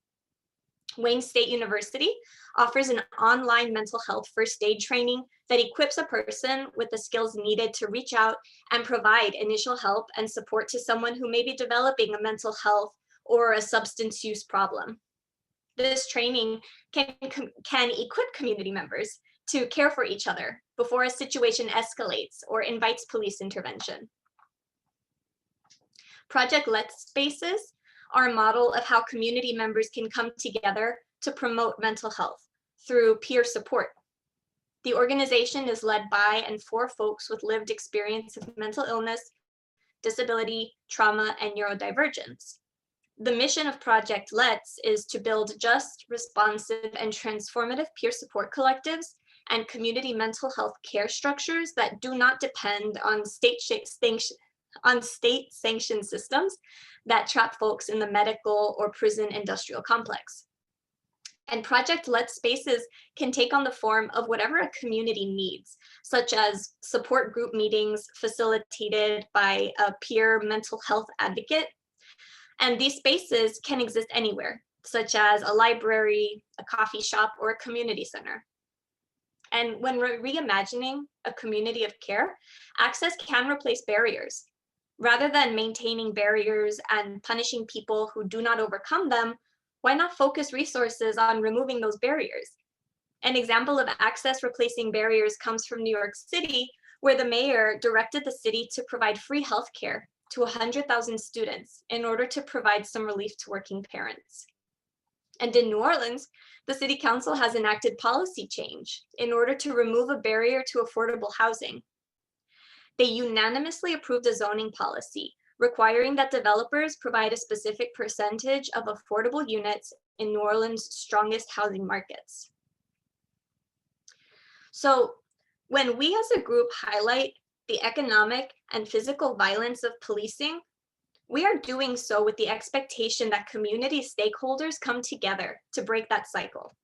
[SPEAKER 3] Wayne State University offers an online mental health first aid training that equips a person with the skills needed to reach out and provide initial help and support to someone who may be developing a mental health or a substance use problem. This training can equip community members to care for each other before a situation escalates or invites police intervention. Project Let's Spaces are a model of how community members can come together to promote mental health through peer support. The organization is led by and for folks with lived experience of mental illness, disability, trauma, and neurodivergence. The mission of Project Let's is to build just, responsive, and transformative peer support collectives and community mental health care structures that do not depend on state-sanctioned systems that trap folks in the medical or prison industrial complex. And Project Let's Spaces can take on the form of whatever a community needs, such as support group meetings facilitated by a peer mental health advocate. And these spaces can exist anywhere, such as a library, a coffee shop, or a community center. And when we're reimagining a community of care, access can replace barriers. Rather than maintaining barriers and punishing people who do not overcome them, why not focus resources on removing those barriers? An example of access replacing barriers comes from New York City, where the mayor directed the city to provide free healthcare to 100,000 students in order to provide some relief to working parents. And in New Orleans, the city council has enacted policy change in order to remove a barrier to affordable housing. They unanimously approved a zoning policy requiring that developers provide a specific percentage of affordable units in New Orleans' strongest housing markets. So when we as a group highlight the economic and physical violence of policing, we are doing so with the expectation that community stakeholders come together to break that cycle.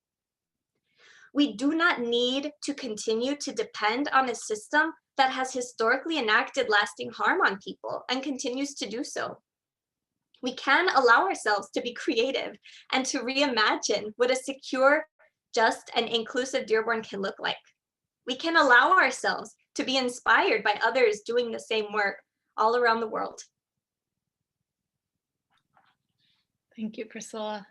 [SPEAKER 3] We do not need to continue to depend on a system that has historically enacted lasting harm on people and continues to do so. We can allow ourselves to be creative and to reimagine what a secure, just, and inclusive Dearborn can look like. We can allow ourselves to be inspired by others doing the same work all around the world.
[SPEAKER 1] Thank you, Priscilla.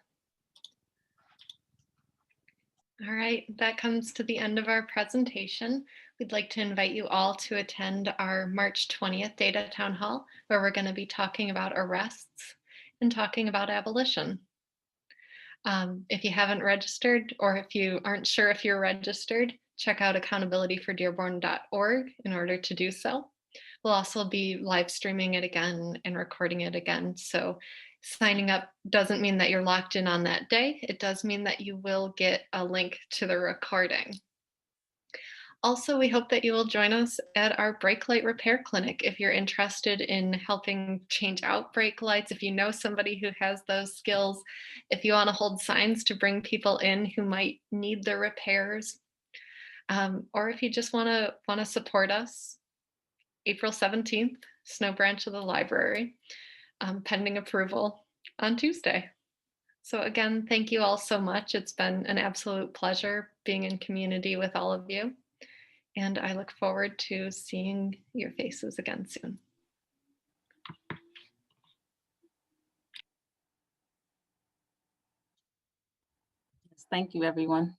[SPEAKER 1] All right, that comes to the end of our presentation. We'd like to invite you all to attend our March 20th Data Town Hall, where we're going to be talking about arrests and talking about abolition. If you haven't registered, or if you aren't sure if you're registered, check out accountabilityfordearborn.org in order to do so. We'll also be live streaming it again and recording it again. So signing up doesn't mean that you're locked in on that day. It does mean that you will get a link to the recording. Also, we hope that you will join us at our brake light repair clinic if you're interested in helping change out brake lights, if you know somebody who has those skills, if you want to hold signs to bring people in who might need the repairs, or if you just want to support us. April 17th, Snow Branch of the Library, pending approval on Tuesday. So again, thank you all so much. It's been an absolute pleasure being in community with all of you. And I look forward to seeing your faces again soon.
[SPEAKER 2] Thank you, everyone.